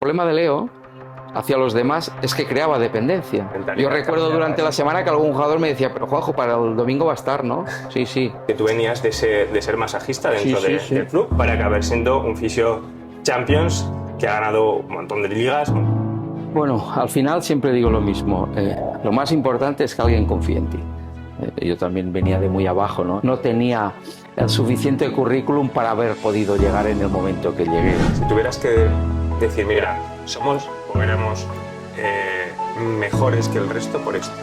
El problema de Leo hacia los demás es que creaba dependencia. Yo recuerdo durante la semana que algún jugador me decía, pero Juanjo, para el domingo va a estar, ¿no? Sí, sí. Que tú venías de ser masajista dentro Sí. del club para acabar siendo un fisio Champions que ha ganado un montón de ligas. Bueno, al final siempre digo lo mismo. Lo más importante es que alguien confíe en ti. Yo también venía de muy abajo, ¿no? No tenía el suficiente currículum para haber podido llegar en el momento que llegué. Si tuvieras que decir, mira, somos o éramos mejores que el resto por esto.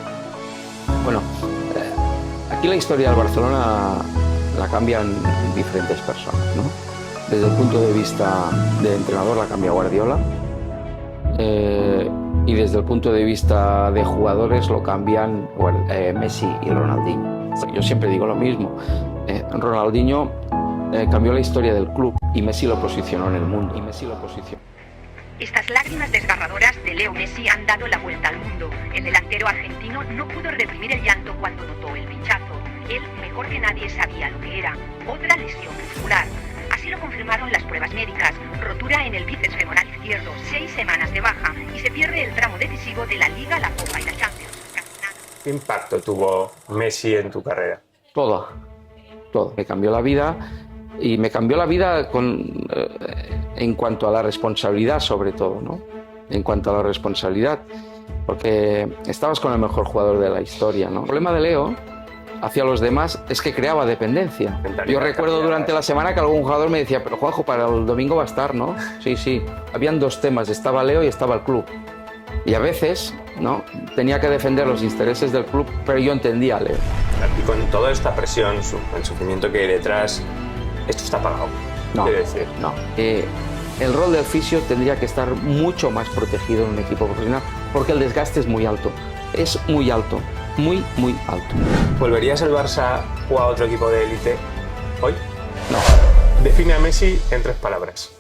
Bueno, aquí la historia del Barcelona la cambian diferentes personas, ¿no? Desde el punto de vista del entrenador la cambia Guardiola, y desde el punto de vista de jugadores lo cambian Messi y Ronaldinho. Yo siempre digo lo mismo. Ronaldinho cambió la historia del club y Messi lo posicionó en el mundo. Estas lágrimas desgarradoras de Leo Messi han dado la vuelta al mundo. El delantero argentino no pudo reprimir el llanto cuando notó el pinchazo. Él, mejor que nadie, sabía lo que era: otra lesión muscular. Así lo confirmaron las pruebas médicas: rotura en el bíceps femoral izquierdo, 6 semanas de baja, y se pierde el tramo decisivo de la Liga, la Copa y la Champions. ¿Qué impacto tuvo Messi en tu carrera? Todo. Me cambió la vida, y me cambió la vida en cuanto a la responsabilidad, sobre todo, ¿no? En cuanto a la responsabilidad, porque estabas con el mejor jugador de la historia, ¿no? El problema de Leo hacia los demás es que creaba dependencia. Yo recuerdo durante la semana que algún jugador me decía, pero Juanjo, para el domingo va a estar, ¿no? Sí. Habían dos temas, estaba Leo y estaba el club. Y a veces, ¿no?, tenía que defender los intereses del club, pero yo entendía a Leo. Y con toda esta presión, el sufrimiento que hay detrás, esto está pagado. No, quiero decir. no. El rol del fisio tendría que estar mucho más protegido en un equipo profesional, porque el desgaste es muy alto. Es muy alto, muy alto. ¿Volverías el Barça o a otro equipo de élite hoy? No. Define a Messi en 3 palabras.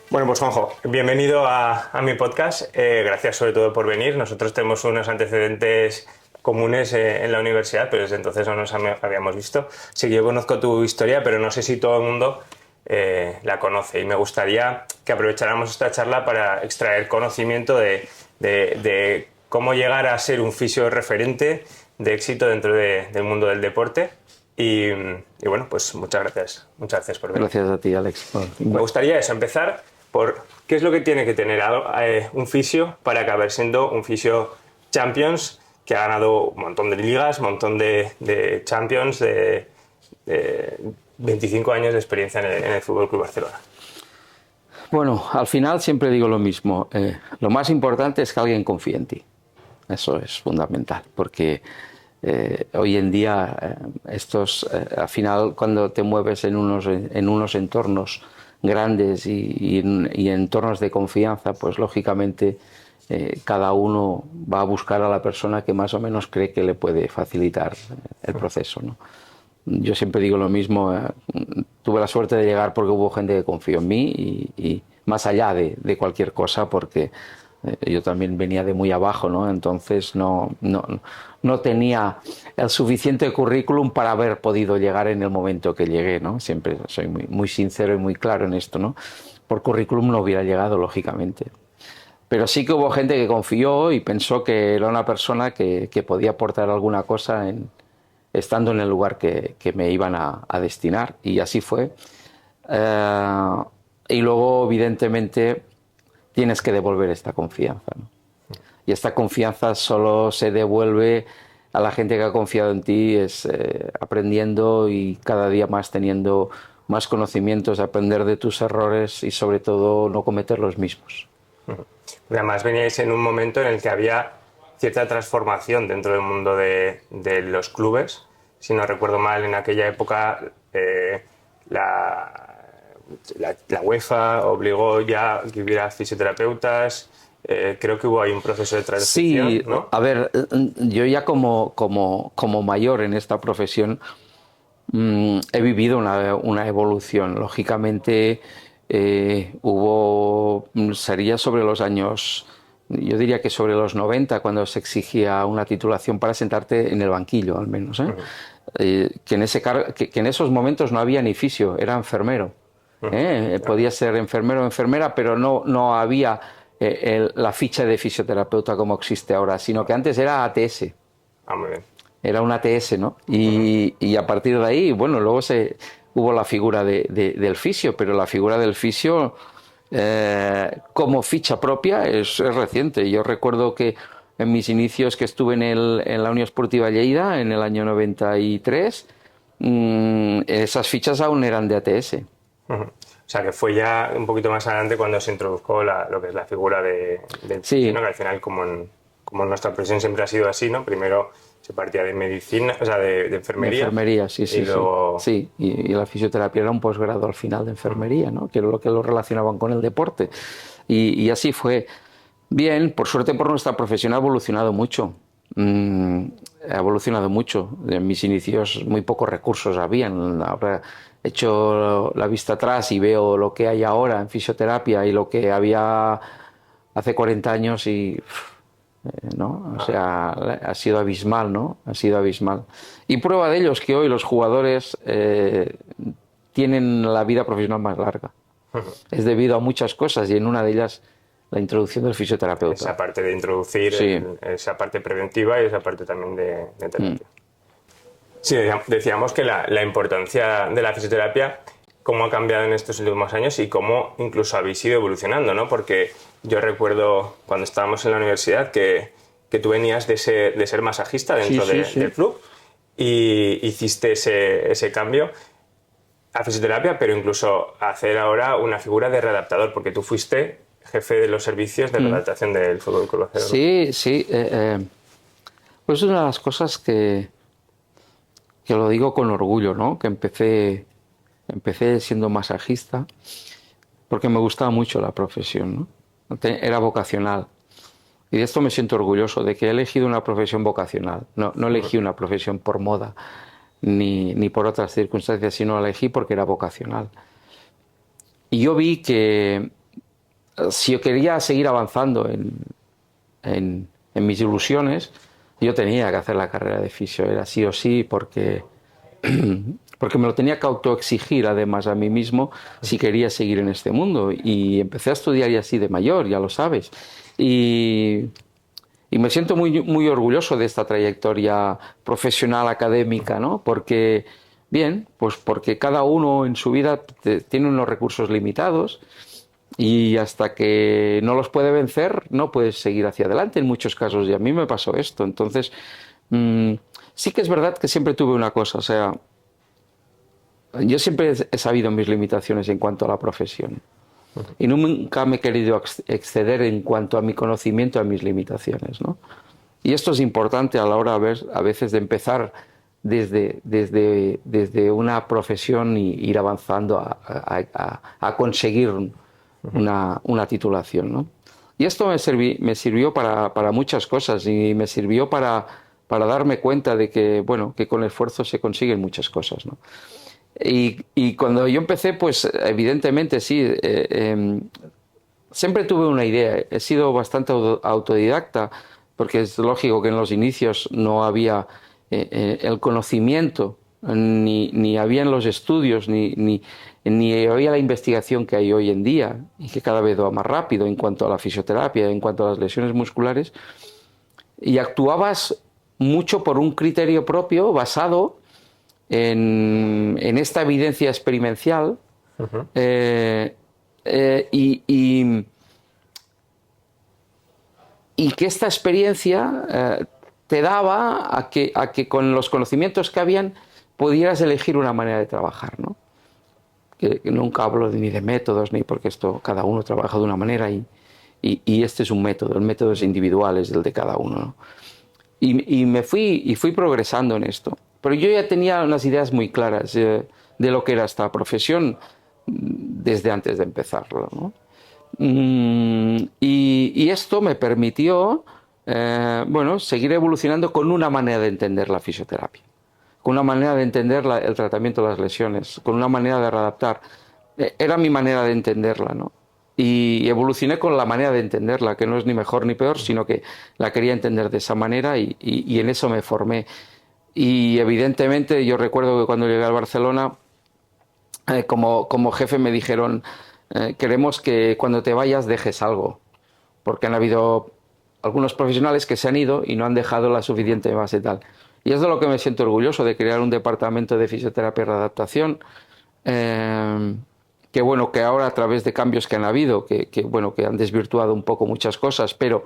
Bueno, pues Juanjo, bienvenido a mi podcast. Gracias sobre todo por venir. Nosotros tenemos unos antecedentes comunes en la universidad, pero desde entonces no nos habíamos visto. Sí que yo conozco tu historia, pero no sé si todo el mundo la conoce. Y me gustaría que aprovecháramos esta charla para extraer conocimiento de cómo llegar a ser un fisio referente de éxito dentro del mundo del deporte. Y bueno, pues muchas gracias por venir. Gracias a ti, Alex. Me gustaría empezar por qué es lo que tiene que tener un fisio para acabar siendo un fisio Champions, que ha ganado un montón de ligas, un montón de Champions, de 25 años de experiencia en el Fútbol Club Barcelona. Bueno, al final siempre digo lo mismo. Lo más importante es que alguien confíe en ti. Eso es fundamental, porque hoy en día al final, cuando te mueves en unos entornos grandes y en entornos de confianza, pues lógicamente cada uno va a buscar a la persona que más o menos cree que le puede facilitar el proceso, ¿no? Yo siempre digo lo mismo. Tuve la suerte de llegar porque hubo gente que confió en mí y más allá de cualquier cosa, porque yo también venía de muy abajo, ¿no? Entonces no tenía el suficiente currículum para haber podido llegar en el momento que llegué, ¿no? Siempre soy muy sincero y muy claro en esto, ¿no? Por currículum no hubiera llegado, lógicamente. Pero sí que hubo gente que confió y pensó que era una persona que podía aportar alguna cosa estando en el lugar que me iban a destinar, y así fue. Y luego, evidentemente, tienes que devolver esta confianza, ¿no? Y esta confianza solo se devuelve a la gente que ha confiado en ti, aprendiendo y cada día más teniendo más conocimientos, aprender de tus errores y sobre todo no cometer los mismos. Además veníais en un momento en el que había cierta transformación dentro del mundo de los clubes. Si no recuerdo mal, en aquella época la UEFA obligó ya que hubiera fisioterapeutas. Creo que hubo ahí un proceso de transición. Sí, ¿no? A ver, yo ya como mayor en esta profesión he vivido una evolución. Lógicamente sería sobre los años, yo diría que sobre los 90, cuando se exigía una titulación para sentarte en el banquillo, al menos, ¿eh? Que en esos momentos no había ni fisio, era enfermero. Podía ser enfermero o enfermera, pero no había la ficha de fisioterapeuta como existe ahora, sino que antes era ATS. Muy bien. Era un ATS, ¿no? Y a partir de ahí, bueno, luego hubo la figura del fisio, pero la figura del fisio como ficha propia es reciente. Yo recuerdo que en mis inicios que estuve en la Unión Esportiva Lleida, en el año 93, esas fichas aún eran de ATS. O sea, que fue ya un poquito más adelante cuando se introdujo lo que es la figura del fisio, ¿no? Que al final, como en nuestra profesión siempre ha sido así, ¿no? Primero se partía de medicina, o sea, de enfermería. De enfermería, sí. Luego... Sí, y la fisioterapia era un posgrado al final de enfermería, ¿no? Que era lo que lo relacionaban con el deporte. Y así fue. Bien, por suerte por nuestra profesión ha evolucionado mucho. Ha evolucionado mucho. En mis inicios muy pocos recursos habían. Ahora he hecho la vista atrás y veo lo que hay ahora en fisioterapia y lo que había hace 40 años y... ¿no? O sea, ha sido abismal, ¿no? Ha sido abismal. Y prueba de ello es que hoy los jugadores tienen la vida profesional más larga. Es debido a muchas cosas y en una de ellas la introducción del fisioterapeuta. Esa parte de introducir, esa parte preventiva y esa parte también de terapia. Sí, decíamos que la importancia de la fisioterapia, cómo ha cambiado en estos últimos años y cómo incluso habéis ido evolucionando, ¿no? Porque yo recuerdo cuando estábamos en la universidad que tú venías de ser masajista dentro del club y hiciste ese cambio a fisioterapia, pero incluso a hacer ahora una figura de readaptador, porque tú fuiste jefe de los servicios de readaptación del Fútbol Club Barcelona. Sí. Pues es una de las cosas que lo digo con orgullo, ¿no? Que empecé siendo masajista porque me gustaba mucho la profesión, ¿no? Era vocacional. Y de esto me siento orgulloso, de que he elegido una profesión vocacional. No elegí una profesión por moda ni por otras circunstancias, sino la elegí porque era vocacional. Y yo vi que si yo quería seguir avanzando en mis ilusiones, yo tenía que hacer la carrera de fisio. Era sí o sí porque me lo tenía que autoexigir además a mí mismo si quería seguir en este mundo. Y empecé a estudiar ya así de mayor, ya lo sabes. Y me siento muy, muy orgulloso de esta trayectoria profesional, académica, ¿no? Porque, porque cada uno en su vida tiene unos recursos limitados y hasta que no los puede vencer no puedes seguir hacia adelante en muchos casos. Y a mí me pasó esto. Entonces, sí que es verdad que siempre tuve una cosa, o sea, yo siempre he sabido mis limitaciones en cuanto a la profesión. Y nunca me he querido exceder en cuanto a mi conocimiento, a mis limitaciones, ¿no? Y esto es importante a la hora a veces de empezar desde una profesión y ir avanzando a conseguir una titulación, ¿no? Y esto me sirvió para muchas cosas y me sirvió para darme cuenta de que, bueno, que con esfuerzo se consiguen muchas cosas, ¿no? Y cuando yo empecé, pues evidentemente sí, siempre tuve una idea. He sido bastante autodidacta, porque es lógico que en los inicios no había el conocimiento, ni habían los estudios, ni había la investigación que hay hoy en día, y que cada vez va más rápido en cuanto a la fisioterapia, en cuanto a las lesiones musculares, y actuabas mucho por un criterio propio basado en esta evidencia experiencial. Y que esta experiencia te daba a que con los conocimientos que habían pudieras elegir una manera de trabajar, ¿no? Que nunca hablo ni de métodos, ni porque esto cada uno trabaja de una manera y este es un método, el método es individual, es el de cada uno, ¿no? Y fui progresando en esto. Pero yo ya tenía unas ideas muy claras de lo que era esta profesión desde antes de empezarlo, ¿no? Y esto me permitió seguir evolucionando con una manera de entender la fisioterapia, con una manera de entender el tratamiento de las lesiones, con una manera de readaptar. Era mi manera de entenderla, ¿no? Y evolucioné con la manera de entenderla, que no es ni mejor ni peor, sino que la quería entender de esa manera y en eso me formé. Y evidentemente yo recuerdo que cuando llegué al Barcelona como jefe me dijeron, queremos que cuando te vayas dejes algo, porque han habido algunos profesionales que se han ido y no han dejado la suficiente base y tal. Y es de lo que me siento orgulloso, de crear un departamento de fisioterapia y readaptación, que bueno, que ahora a través de cambios que han habido, bueno, que han desvirtuado un poco muchas cosas, pero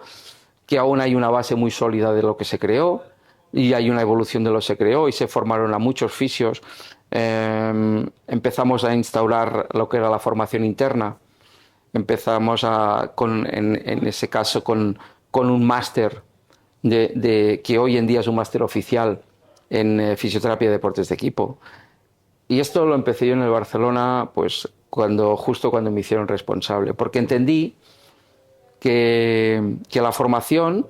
que aún hay una base muy sólida de lo que se creó y hay una evolución de lo que se creó y se formaron a muchos fisios. Empezamos a instaurar lo que era la formación interna. Empezamos en ese caso con un máster que hoy en día es un máster oficial en fisioterapia y deportes de equipo. Y esto lo empecé yo en el Barcelona, pues justo cuando me hicieron responsable, porque entendí que la formación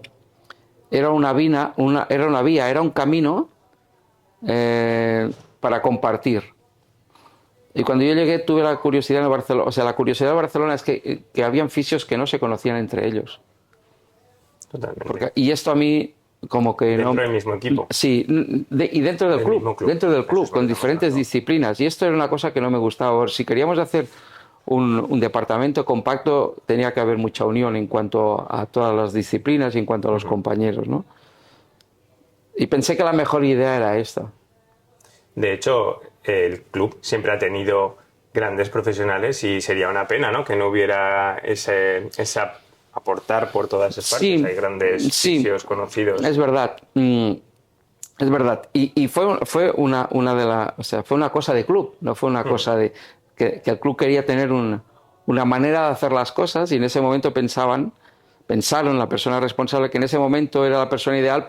era una vía, era un camino para compartir. Y cuando yo llegué tuve la curiosidad en Barcelona, o sea, la curiosidad de Barcelona es que habían fisios que no se conocían entre ellos. Totalmente. Y esto a mí como que dentro del mismo equipo. Sí, y dentro del club, dentro del club, con diferentes disciplinas. Y esto era una cosa que no me gustaba. Si queríamos hacer un departamento compacto, tenía que haber mucha unión en cuanto a todas las disciplinas y en cuanto a los compañeros, ¿no? Y pensé que la mejor idea era esta. De hecho, el club siempre ha tenido grandes profesionales y sería una pena, ¿no?, que no hubiera esa aportar por todas esas partes. Sí, hay grandes fisios conocidos. Es verdad. Es verdad. Y fue una cosa de club, no fue una cosa de que el club quería tener una manera de hacer las cosas y en ese momento pensaron la persona responsable que en ese momento era la persona ideal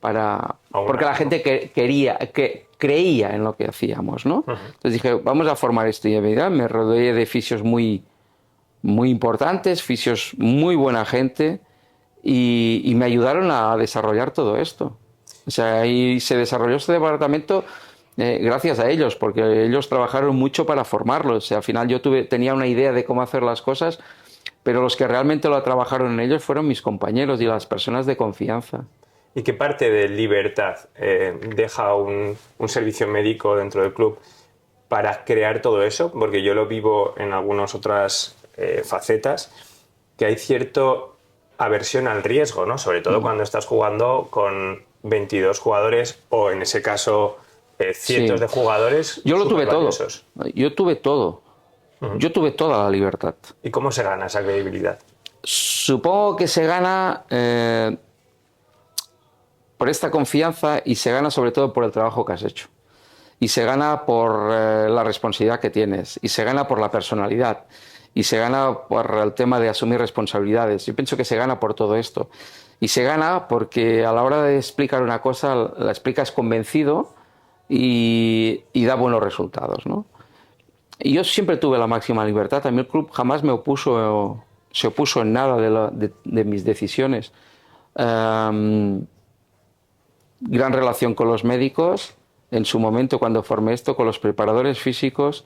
porque la gente creía en lo que hacíamos, ¿no? Entonces dije, vamos a formar esto y en verdad me rodeé de fisios muy importantes, fisios muy buena gente y me ayudaron a desarrollar todo esto. O sea, ahí se desarrolló este departamento gracias a ellos, porque ellos trabajaron mucho para formarlo. O sea, al final yo tenía una idea de cómo hacer las cosas, pero los que realmente lo trabajaron en ellos fueron mis compañeros y las personas de confianza. ¿Y qué parte de libertad deja un servicio médico dentro del club para crear todo eso? Porque yo lo vivo en algunas otras facetas, que hay cierta aversión al riesgo, ¿no? Sobre todo cuando estás jugando con 22 jugadores o, en ese caso, cientos de jugadores. Yo lo tuve todo. Yo tuve todo. Yo tuve toda la libertad. ¿Y cómo se gana esa credibilidad? Supongo que se gana por esta confianza y se gana sobre todo por el trabajo que has hecho. Y se gana por la responsabilidad que tienes. Y se gana por la personalidad. Y se gana por el tema de asumir responsabilidades. Yo pienso que se gana por todo esto. Y se gana porque a la hora de explicar una cosa, la explicas convencido y da buenos resultados, ¿no? Y yo siempre tuve la máxima libertad. A mí el club jamás se opuso en nada de mis decisiones. Gran relación con los médicos. En su momento, cuando formé esto, con los preparadores físicos.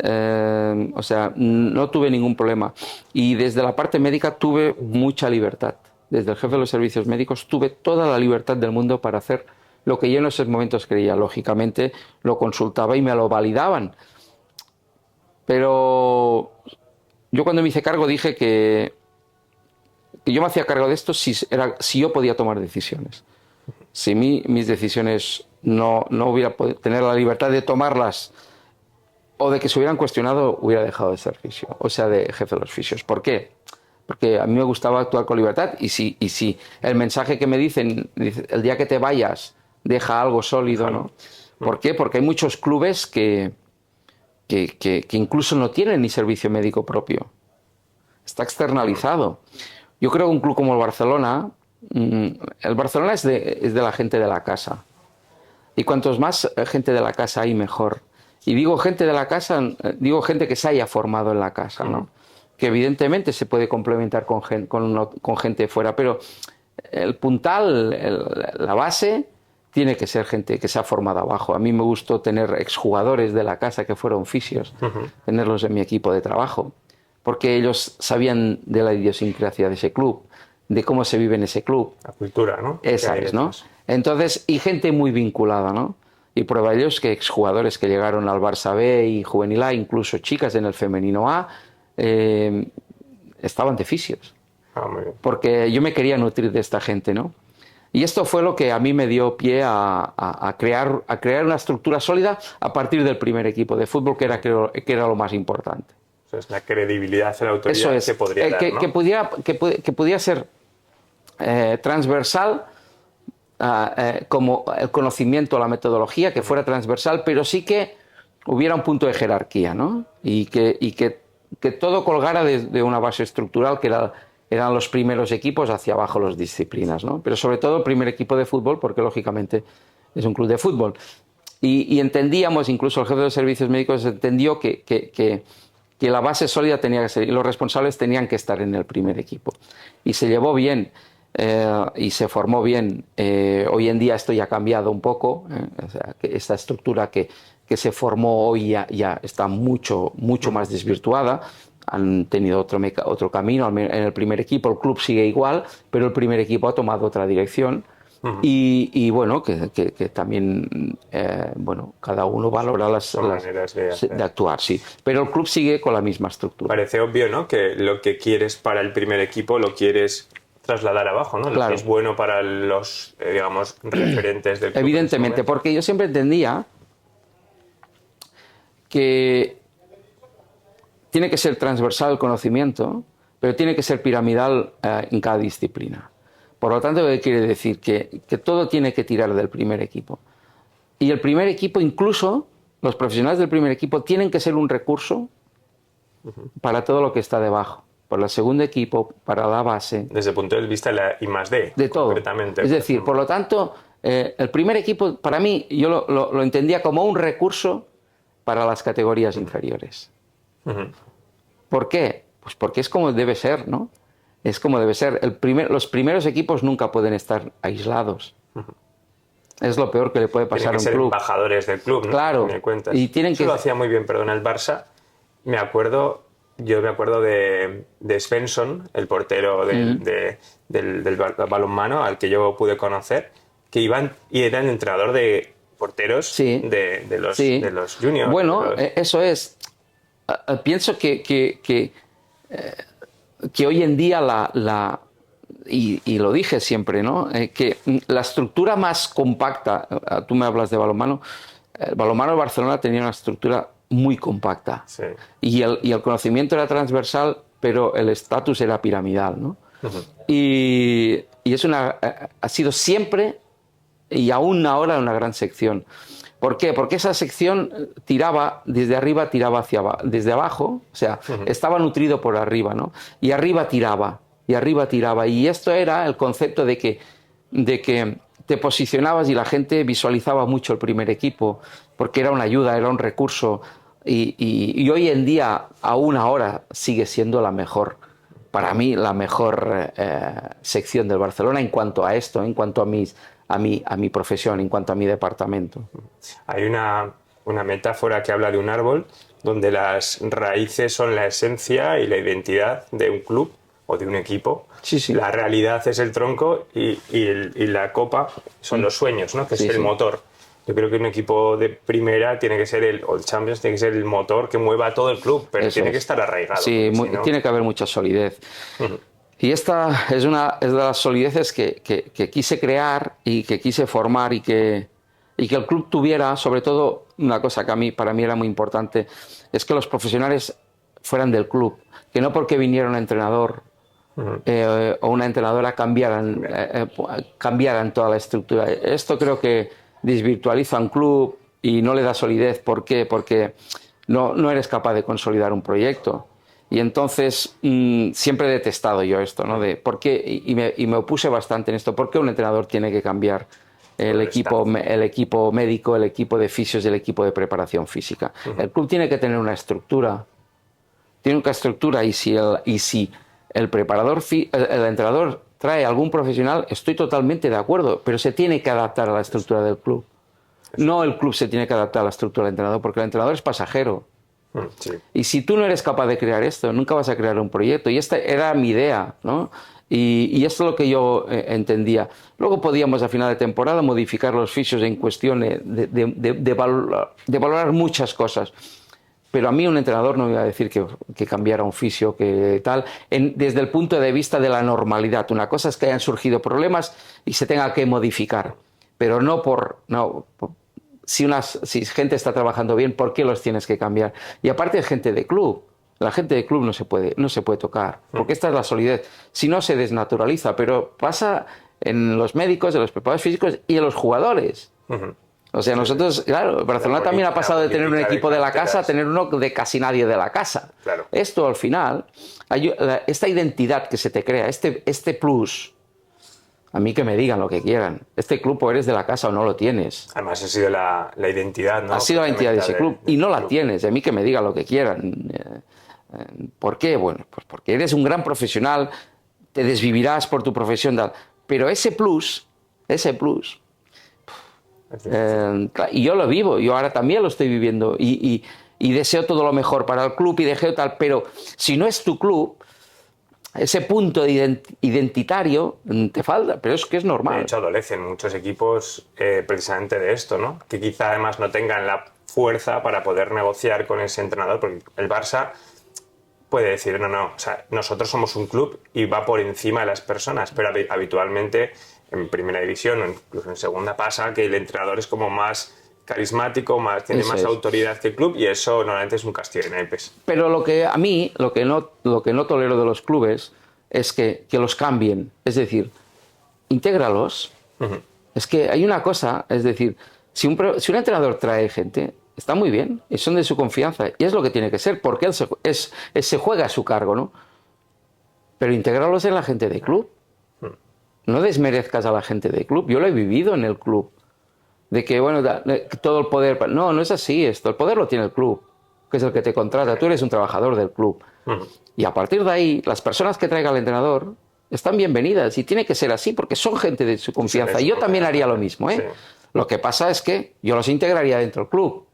O sea, no tuve ningún problema. Y desde la parte médica tuve mucha libertad. Desde el jefe de los servicios médicos tuve toda la libertad del mundo para hacer lo que yo en esos momentos creía. Lógicamente lo consultaba y me lo validaban. Pero yo cuando me hice cargo dije que yo me hacía cargo de esto si yo podía tomar decisiones. Si mis decisiones no hubiera podido tener la libertad de tomarlas o de que se hubieran cuestionado, hubiera dejado de ser fisio, o sea, de jefe de los fisios. ¿Por qué? Porque a mí me gustaba actuar con libertad y si el mensaje que me dicen, el día que te vayas, deja algo sólido, ¿no? ¿Por qué? Porque hay muchos clubes que incluso no tienen ni servicio médico propio. Está externalizado. Yo creo que un club como el Barcelona es de la gente de la casa. Y cuantos más gente de la casa hay, mejor. Y digo gente de la casa, digo gente que se haya formado en la casa, ¿no? Que evidentemente se puede complementar con gente fuera, pero el puntal, la base, tiene que ser gente que se ha formado abajo. A mí me gustó tener exjugadores de la casa que fueron fisios, tenerlos en mi equipo de trabajo, porque ellos sabían de la idiosincrasia de ese club, de cómo se vive en ese club. La cultura, ¿no? Esa es, ¿no? Entonces, y gente muy vinculada, ¿no? Y prueba de ello es que exjugadores que llegaron al Barça B y Juvenil A, incluso chicas en el femenino A, estaban de fisios. Muy bien. Porque yo me quería nutrir de esta gente, ¿no? Y esto fue lo que a mí me dio pie a crear una estructura sólida a partir del primer equipo de fútbol, que era lo más importante. Eso es la credibilidad, la autoridad Eso es, que podría dar, ¿no? que pudiera ser transversal, como el conocimiento, la metodología, que fuera transversal, pero sí que hubiera un punto de jerarquía, ¿no? Y que todo colgara de una base estructural que eran los primeros equipos, hacia abajo las disciplinas, ¿no? Pero sobre todo el primer equipo de fútbol, porque lógicamente es un club de fútbol. Y entendíamos, incluso el jefe de los servicios médicos entendió que la base sólida tenía que ser, y los responsables tenían que estar en el primer equipo. Y se llevó bien, y se formó bien. Hoy en día esto ya ha cambiado un poco, o sea, que esta estructura que se formó hoy ya está mucho más desvirtuada. Han tenido otro camino en el primer equipo. El club sigue igual, pero el primer equipo ha tomado otra dirección. Y bueno, que también bueno, cada uno valora las maneras de actuar, sí. Pero el club sigue con la misma estructura. Parece obvio, ¿no? Que lo que quieres para el primer equipo lo quieres trasladar abajo, ¿no? Lo Claro. que es bueno para los, digamos, referentes del club. Evidentemente, porque yo siempre entendía que tiene que ser transversal el conocimiento, pero tiene que ser piramidal en cada disciplina. Por lo tanto, ¿qué quiere decir? Que todo tiene que tirar del primer equipo. Y el primer equipo, incluso los profesionales del primer equipo, tienen que ser un recurso para todo lo que está debajo. Para el segundo equipo, para la base. Desde el punto de vista de la I+D. De todo. Concretamente. Es decir, por lo tanto, el primer equipo, para mí, yo lo entendía como un recurso para las categorías inferiores. ¿Por qué? Pues porque es como debe ser, ¿no? Es como debe ser. Los primeros equipos nunca pueden estar aislados. Es lo peor que le puede pasar a un club. Tienen que ser embajadores del club, ¿no? Claro. Y tienen que... Eso lo hacía muy bien, perdón, el Barça. Yo me acuerdo de Svensson, el portero del balonmano, al que yo pude conocer, que iban y era el entrenador de porteros de los juniors. Bueno, eso es. Pienso que hoy en día y lo dije siempre, ¿no? Que la estructura más compacta, tú me hablas de balonmano, el balonmano de Barcelona tenía una estructura muy compacta. Sí. Y el conocimiento era transversal, pero el estatus era piramidal, ¿no? Y ha sido siempre y aún ahora una gran sección. ¿Por qué? Porque esa sección tiraba desde arriba, tiraba hacia abajo, desde abajo, o sea, estaba nutrido por arriba, ¿no? Y arriba tiraba, y arriba tiraba. Y esto era el concepto de que te posicionabas y la gente visualizaba mucho el primer equipo, porque era una ayuda, era un recurso. Y hoy en día, aún ahora, sigue siendo la mejor, para mí, la mejor sección del Barcelona en cuanto a esto, en cuanto a mi profesión, en cuanto a mi departamento. Hay una metáfora que habla de un árbol donde las raíces son la esencia y la identidad de un club o de un equipo. Sí, sí. La realidad es el tronco y la copa son los sueños, ¿no? Que es el motor. Yo creo que un equipo de primera tiene que ser o el Champions tiene que ser el motor que mueva a todo el club, pero tiene que estar arraigado. Sí, tiene que haber mucha solidez. Y esta es de las solideces que quise crear y que quise formar y que el club tuviera, sobre todo, una cosa que para mí era muy importante, es que los profesionales fueran del club, que no porque viniera un entrenador o una entrenadora cambiaran toda la estructura. Esto creo que desvirtualiza un club y no le da solidez. ¿Por qué? Porque no eres capaz de consolidar un proyecto. Y entonces siempre he detestado yo esto, ¿no? ¿Por qué? Y me opuse bastante en esto. ¿Por qué un entrenador tiene que cambiar el equipo médico, el equipo de fisios y el equipo de preparación física? El club tiene que tener una estructura. Tiene una estructura y si el entrenador trae algún profesional, estoy totalmente de acuerdo, pero se tiene que adaptar a la estructura del club. No el club se tiene que adaptar a la estructura del entrenador, porque el entrenador es pasajero. Sí. Y si tú no eres capaz de crear esto, nunca vas a crear un proyecto. Y esta era mi idea, ¿no? Y esto es lo que yo entendía. Luego podíamos a final de temporada modificar los fisios en cuestión de valorar muchas cosas. Pero a mí un entrenador no me iba a decir que cambiara un fisio, que tal, desde el punto de vista de la normalidad. Una cosa es que hayan surgido problemas y se tenga que modificar, pero si gente está trabajando bien, ¿por qué los tienes que cambiar? Y aparte de gente de club, la gente de club no se puede tocar, porque esta es la solidez. Si no, se desnaturaliza, pero pasa en los médicos, en los preparadores físicos y en los jugadores. O sea, nosotros, claro, Barcelona también ha pasado de tener un equipo de la casa a tener uno de casi nadie de la casa. Claro. Esto, al final, esta identidad que se te crea, este plus, a mí que me digan lo que quieran. Este club o eres de la casa o no lo tienes. Además ha sido la identidad, ¿no? Ha sido la identidad de ese club y no la club. tienes. A mí que me digan lo que quieran. ¿Por qué? Bueno, pues porque eres un gran profesional, te desvivirás por tu profesión, pero ese plus... y yo lo vivo, yo ahora también lo estoy viviendo y deseo todo lo mejor para el club y deseo tal, pero si no es tu club, ese punto identitario te falta, pero es que es normal. De hecho, adolecen muchos equipos precisamente de esto, ¿no? Que quizá además no tengan la fuerza para poder negociar con ese entrenador, porque el Barça puede decir, no, o sea, nosotros somos un club y va por encima de las personas, pero habitualmente en primera división o incluso en segunda pasa que el entrenador es como más carismático, tiene Eso más es. autoridad que el club y eso normalmente es un castigo de naipes. Pero lo que no tolero de los clubes es que los cambien, es decir, intégralos. Es que hay una cosa, es decir, si un entrenador trae gente, está muy bien, y son de su confianza, y es lo que tiene que ser, porque él se juega a su cargo, ¿no? Pero intégralos en la gente de club. No desmerezcas a la gente de club. Yo lo he vivido en el club. De que, bueno, todo el poder... No es así esto. El poder lo tiene el club, que es el que te contrata. Tú eres un trabajador del club. Y a partir de ahí, las personas que traiga el entrenador están bienvenidas. Y tiene que ser así, porque son gente de su confianza. Y yo también haría lo mismo, ¿eh? Sí. Lo que pasa es que yo los integraría dentro del club.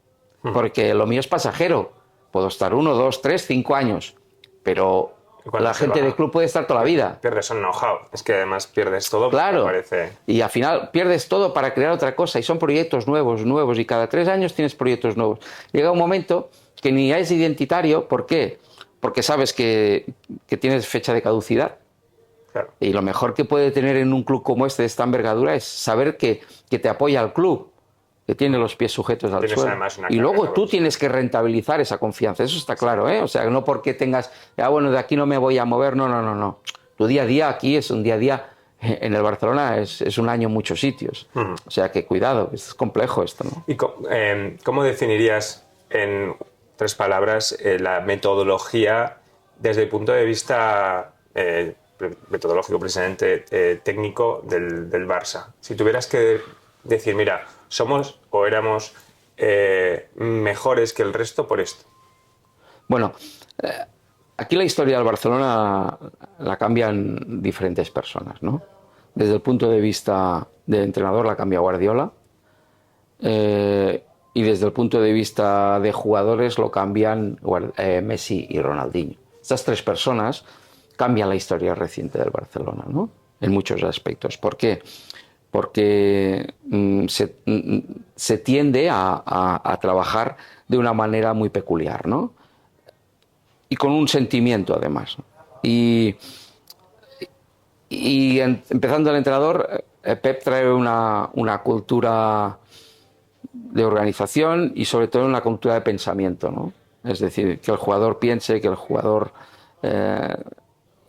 Porque lo mío es pasajero. Puedo estar 1, 2, 3, 5 años. Pero... la gente del club puede estar toda la vida. Pierdes un know-how. Es que además pierdes todo. Claro. Parece... Y al final pierdes todo para crear otra cosa. Y son proyectos nuevos. Y cada 3 años tienes proyectos nuevos. Llega un momento que ni es identitario. ¿Por qué? Porque sabes que tienes fecha de caducidad. Claro. Y lo mejor que puede tener en un club como este, de esta envergadura, es saber que te apoya el club, que tiene los pies sujetos al suelo. Y luego tú tienes que rentabilizar esa confianza. Eso está claro, ¿eh? O sea, no porque tengas, bueno, de aquí no me voy a mover, no. Tu día a día aquí es un día a día. En el Barcelona es un año en muchos sitios. O sea, que cuidado, es complejo esto, ¿no? ¿Y cómo definirías en 3 palabras la metodología desde el punto de vista metodológico, precisamente técnico del Barça? Si tuvieras que decir, mira, somos o éramos mejores que el resto por esto. Bueno, aquí la historia del Barcelona la cambian diferentes personas, ¿no? Desde el punto de vista del entrenador la cambia Guardiola y desde el punto de vista de jugadores lo cambian Messi y Ronaldinho. Estas 3 personas cambian la historia reciente del Barcelona, ¿no? En muchos aspectos. ¿Por qué? Porque se tiende a trabajar de una manera muy peculiar, ¿no? Y con un sentimiento, además. Y empezando el entrenador, Pep trae una cultura de organización y sobre todo una cultura de pensamiento, ¿no? Es decir, que el jugador piense, que el jugador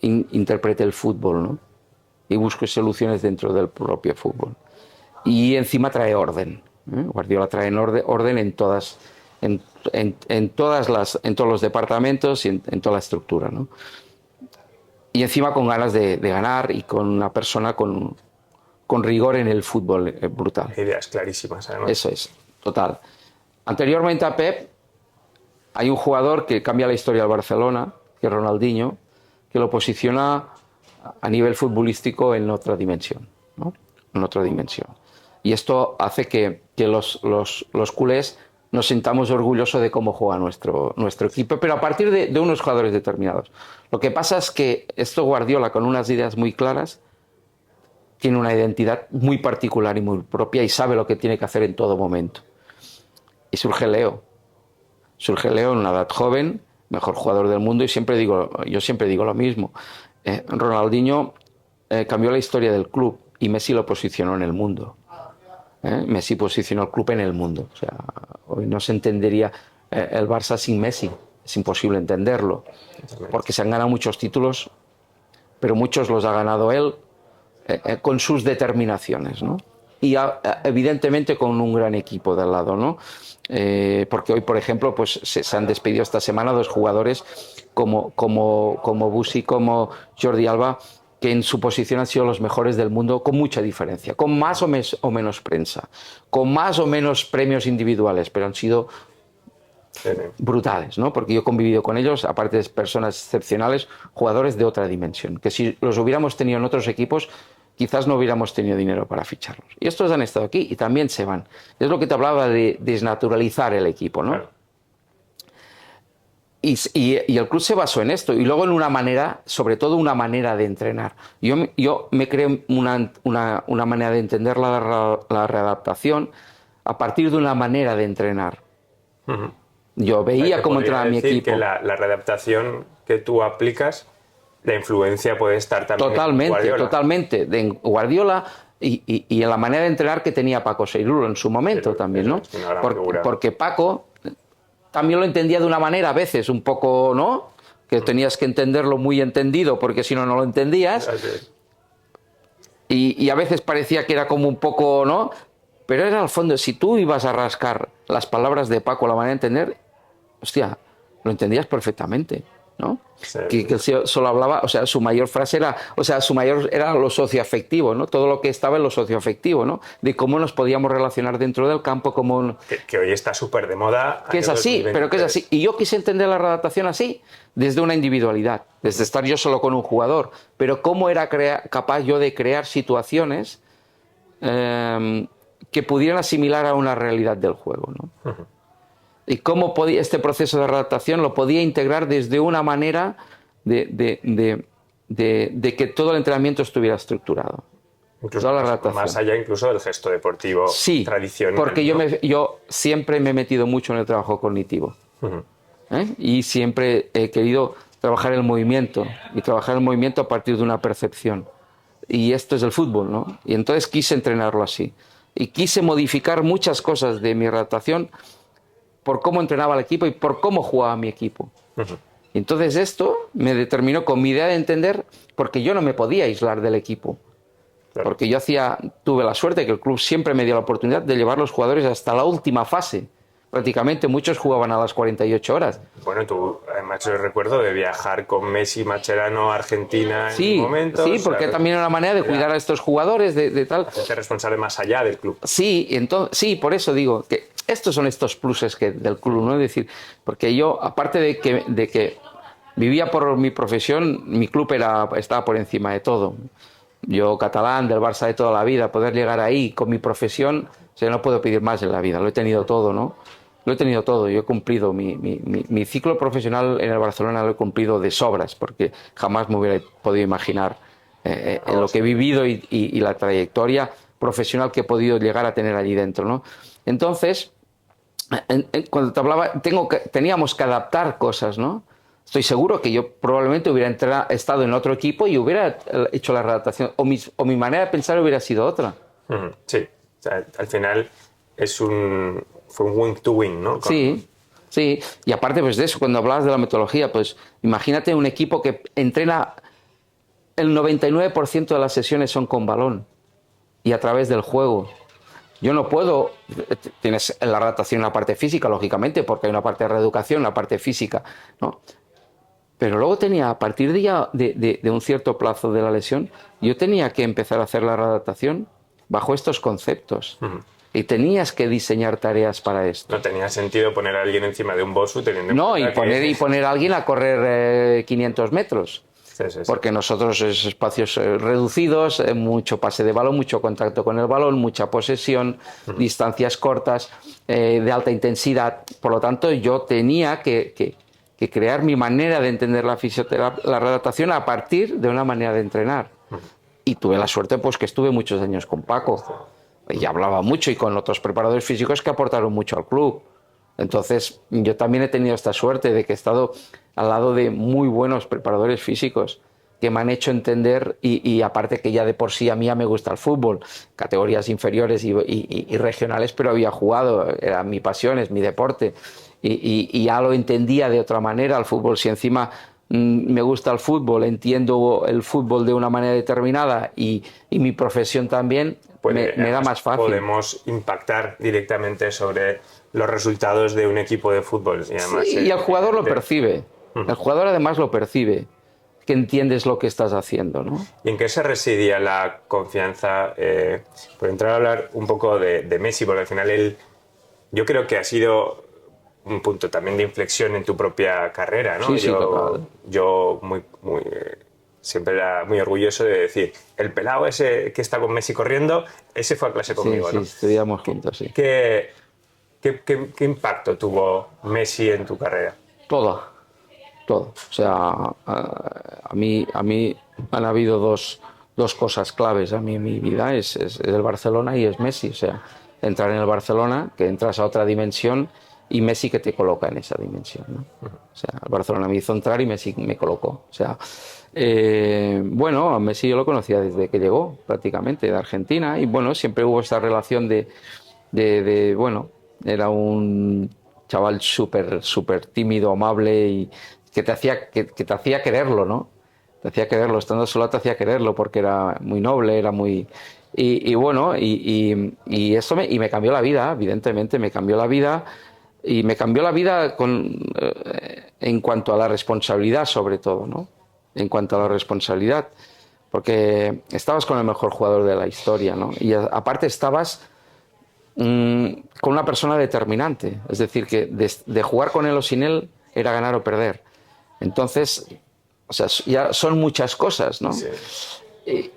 interprete el fútbol, ¿no? Y busque soluciones dentro del propio fútbol. Y encima trae orden, ¿eh? Guardiola trae orden en todos los departamentos y en toda la estructura, ¿no? Y encima con ganas de ganar y con una persona con rigor en el fútbol brutal. Ideas clarísimas, además. Eso es, total. Anteriormente a Pep hay un jugador que cambia la historia del Barcelona, que es Ronaldinho, que lo posiciona a nivel futbolístico en otra dimensión, ¿no? En otra dimensión. Y esto hace que los culés nos sintamos orgullosos de cómo juega nuestro equipo, pero a partir de unos jugadores determinados. Lo que pasa es que esto Guardiola, con unas ideas muy claras, tiene una identidad muy particular y muy propia y sabe lo que tiene que hacer en todo momento. Y surge Leo. Surge Leo en una edad joven, mejor jugador del mundo, y yo siempre digo lo mismo. Ronaldinho cambió la historia del club y Messi lo posicionó en el mundo. Messi posicionó el club en el mundo. O sea, hoy no se entendería el Barça sin Messi. Es imposible entenderlo. Porque se han ganado muchos títulos, pero muchos los ha ganado él con sus determinaciones, ¿no? Y evidentemente con un gran equipo de al lado, ¿no? Porque hoy, por ejemplo, pues se han despedido esta semana 2 jugadores como Busi, como Jordi Alba, que en su posición han sido los mejores del mundo con mucha diferencia, con más o menos prensa, con más o menos premios individuales, pero han sido brutales, ¿no? Porque yo he convivido con ellos, aparte de personas excepcionales, jugadores de otra dimensión, que si los hubiéramos tenido en otros equipos, quizás no hubiéramos tenido dinero para ficharlos. Y estos han estado aquí y también se van. Es lo que te hablaba de desnaturalizar el equipo, ¿no? Claro. Y el club se basó en esto y luego en una manera, sobre todo una manera de entrenar. Yo me creé una manera de entender la readaptación a partir de una manera de entrenar. Yo veía cómo entrenaba mi equipo. Que la readaptación que tú aplicas, la influencia puede estar también en Guardiola. Totalmente. De Guardiola y en la manera de entrenar que tenía Paco Seirulo en su momento también, ¿no? Porque Paco también lo entendía de una manera a veces un poco, ¿no? Que tenías que entenderlo muy entendido porque si no, no lo entendías. Y a veces parecía que era como un poco, ¿no? Pero era al fondo, si tú ibas a rascar las palabras de Paco, la manera de entender, hostia, lo entendías perfectamente, ¿no? Sí. Que solo hablaba, o sea, su mayor frase era, era lo socioafectivo, ¿no? Todo lo que estaba en lo socioafectivo, ¿no? De cómo nos podíamos relacionar dentro del campo, cómo... Que hoy está súper de moda. Que es así, 2023. Pero que es así. Y yo quise entender la readaptación así, desde una individualidad, desde estar yo solo con un jugador, pero cómo era capaz yo de crear situaciones que pudieran asimilar a una realidad del juego, ¿no? Y cómo podía este proceso de readaptación lo podía integrar desde una manera de que todo el entrenamiento estuviera estructurado. Incluso más allá incluso del gesto deportivo tradicional. Porque yo siempre me he metido mucho en el trabajo cognitivo. Y siempre he querido trabajar el movimiento y trabajar el movimiento a partir de una percepción. Y esto es el fútbol, ¿no? Y entonces quise entrenarlo así. Y quise modificar muchas cosas de mi readaptación por cómo entrenaba el equipo y por cómo jugaba mi equipo. Y entonces esto me determinó con mi idea de entender, porque yo no me podía aislar del equipo. Claro. Porque yo tuve la suerte que el club siempre me dio la oportunidad de llevar los jugadores hasta la última fase. Prácticamente muchos jugaban a las 48 horas. Bueno, tú además yo recuerdo de viajar con Messi, Mascherano a Argentina en momentos. Sí, porque también era una manera de cuidar a estos jugadores, de tal. Hacerte responsable más allá del club. Sí, por eso digo que estos son estos pluses del club, ¿no? Es decir, porque yo, aparte de que vivía por mi profesión, mi club estaba por encima de todo. Yo, catalán, del Barça de toda la vida, poder llegar ahí con mi profesión, o sea, no puedo pedir más en la vida, lo he tenido todo, ¿no? Lo he tenido todo, yo he cumplido mi ciclo profesional en el Barcelona, lo he cumplido de sobras, porque jamás me hubiera podido imaginar en lo que he vivido y la trayectoria profesional que he podido llegar a tener allí dentro, ¿no? Entonces, cuando te hablaba, teníamos que adaptar cosas, ¿no? Estoy seguro que yo probablemente hubiera estado en otro equipo y hubiera hecho la readaptación, o mi manera de pensar hubiera sido otra. Sí, o sea, al final fue un win to win, ¿no? Sí, y aparte pues de eso, cuando hablabas de la metodología, pues imagínate un equipo que entrena, el 99% de las sesiones son con balón y a través del juego. Yo no puedo, tienes la readaptación en la parte física, lógicamente, porque hay una parte de reeducación, una parte física, ¿no? Pero luego a partir de un cierto plazo de la lesión, yo tenía que empezar a hacer la readaptación bajo estos conceptos. Y tenías que diseñar tareas para esto. No tenía sentido poner a alguien encima de un Bosu teniendo y poner a alguien a correr 500 metros. Sí, sí, sí. Porque nosotros es espacios reducidos, mucho pase de balón, mucho contacto con el balón, mucha posesión, distancias cortas, de alta intensidad. Por lo tanto, yo tenía que crear mi manera de entender la fisioterapia, la readaptación a partir de una manera de entrenar. Y tuve la suerte pues que estuve muchos años con Paco y hablaba mucho, y con otros preparadores físicos que aportaron mucho al club. Entonces yo también he tenido esta suerte de que he estado al lado de muy buenos preparadores físicos que me han hecho entender, y aparte que ya de por sí a mí ya me gusta el fútbol, categorías inferiores y regionales, pero había jugado, era mi pasión, es mi deporte, y ya lo entendía de otra manera el fútbol. Si encima me gusta el fútbol, entiendo el fútbol de una manera determinada y mi profesión también, me da más fácil. Podemos impactar directamente sobre los resultados de un equipo de fútbol. Y, además, sí, y el jugador lo percibe. El jugador además lo percibe, que entiendes lo que estás haciendo, ¿no? ¿Y en qué se residía la confianza? Por entrar a hablar un poco de Messi, porque al final él, yo creo que ha sido un punto también de inflexión en tu propia carrera, ¿no? Sí, sí, total. Yo siempre era muy orgulloso de decir, el pelado ese que está con Messi corriendo, ese fue a clase conmigo, sí, ¿no? Sí, estudiamos juntos, sí. ¿Qué impacto tuvo Messi en tu carrera? Todo. O sea, a mí han habido dos cosas claves a mí en mi vida, es el Barcelona y es Messi. O sea, entrar en el Barcelona, que entras a otra dimensión, y Messi que te coloca en esa dimensión, ¿no? O sea, el Barcelona me hizo entrar y Messi me colocó. O sea, bueno, a Messi yo lo conocía desde que llegó, prácticamente, de Argentina, y bueno, siempre hubo esta relación bueno, era un chaval súper tímido, amable, y que te hacía quererlo, ¿no? Te hacía quererlo, estando solo te hacía quererlo, porque era muy noble, era muy... Y bueno, y eso me cambió la vida, evidentemente, me cambió la vida, y me cambió la vida en cuanto a la responsabilidad, sobre todo, ¿no? En cuanto a la responsabilidad, porque estabas con el mejor jugador de la historia, ¿no? Y aparte estabas con una persona determinante, es decir, que de jugar con él o sin él era ganar o perder. Entonces, o sea, ya son muchas cosas, ¿no? Sí.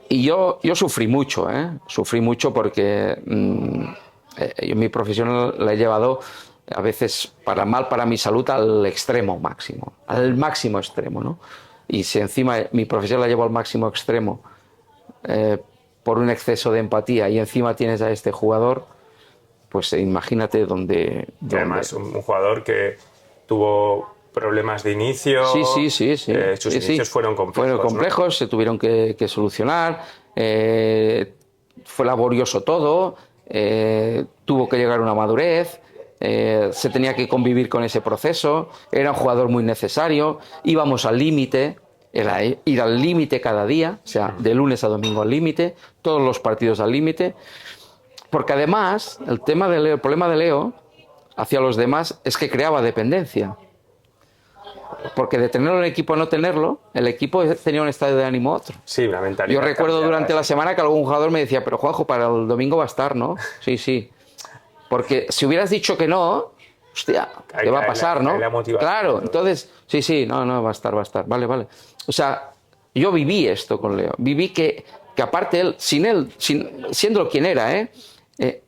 Y yo sufrí mucho, sufrí mucho porque yo mi profesión la he llevado a veces para mi salud al extremo máximo, al máximo extremo, ¿no? Y si encima mi profesión la llevo al máximo extremo por un exceso de empatía, y encima tienes a este jugador, pues imagínate dónde... Además, un jugador que tuvo problemas de inicio. Sí. Sus inicios fueron complejos. Fueron complejos, ¿no? Se tuvieron que solucionar. Fue laborioso todo. Tuvo que llegar a una madurez. Se tenía que convivir con ese proceso. Era un jugador muy necesario. Íbamos al límite. Era ir al límite cada día. O sea, de lunes a domingo al límite. Todos los partidos al límite. Porque además, el problema de Leo hacia los demás es que creaba dependencia. Porque de tenerlo en el equipo a no tenerlo, el equipo tenía un estado de ánimo otro. Sí, una mentalidad. Yo recuerdo durante la semana que algún jugador me decía, pero Juanjo, para el domingo va a estar, ¿no? Sí. Porque si hubieras dicho que no, hostia, ¿qué va a pasar, no? Claro, entonces, sí, no, va a estar. Vale. O sea, yo viví esto con Leo. Viví que aparte él, siendo quien era,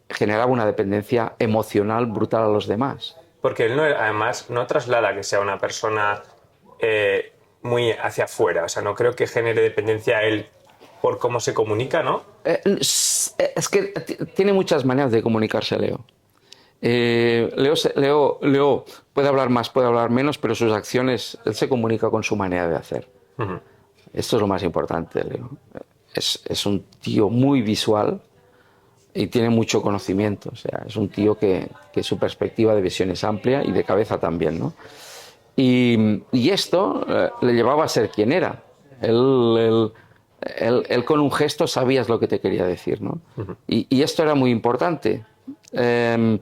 generaba una dependencia emocional brutal a los demás. Porque él además no traslada que sea una persona muy hacia afuera. O sea, no creo que genere dependencia a él por cómo se comunica, ¿no? Es que tiene muchas maneras de comunicarse, Leo. Leo puede hablar más, puede hablar menos, pero sus acciones, él se comunica con su manera de hacer. Uh-huh. Esto es lo más importante, Leo. Es un tío muy visual y tiene mucho conocimiento. O sea, es un tío que su perspectiva de visión es amplia y de cabeza también, ¿no? Y esto le llevaba a ser quien era. Él con un gesto sabías lo que te quería decir, ¿no? Uh-huh. Y esto era muy importante. Pero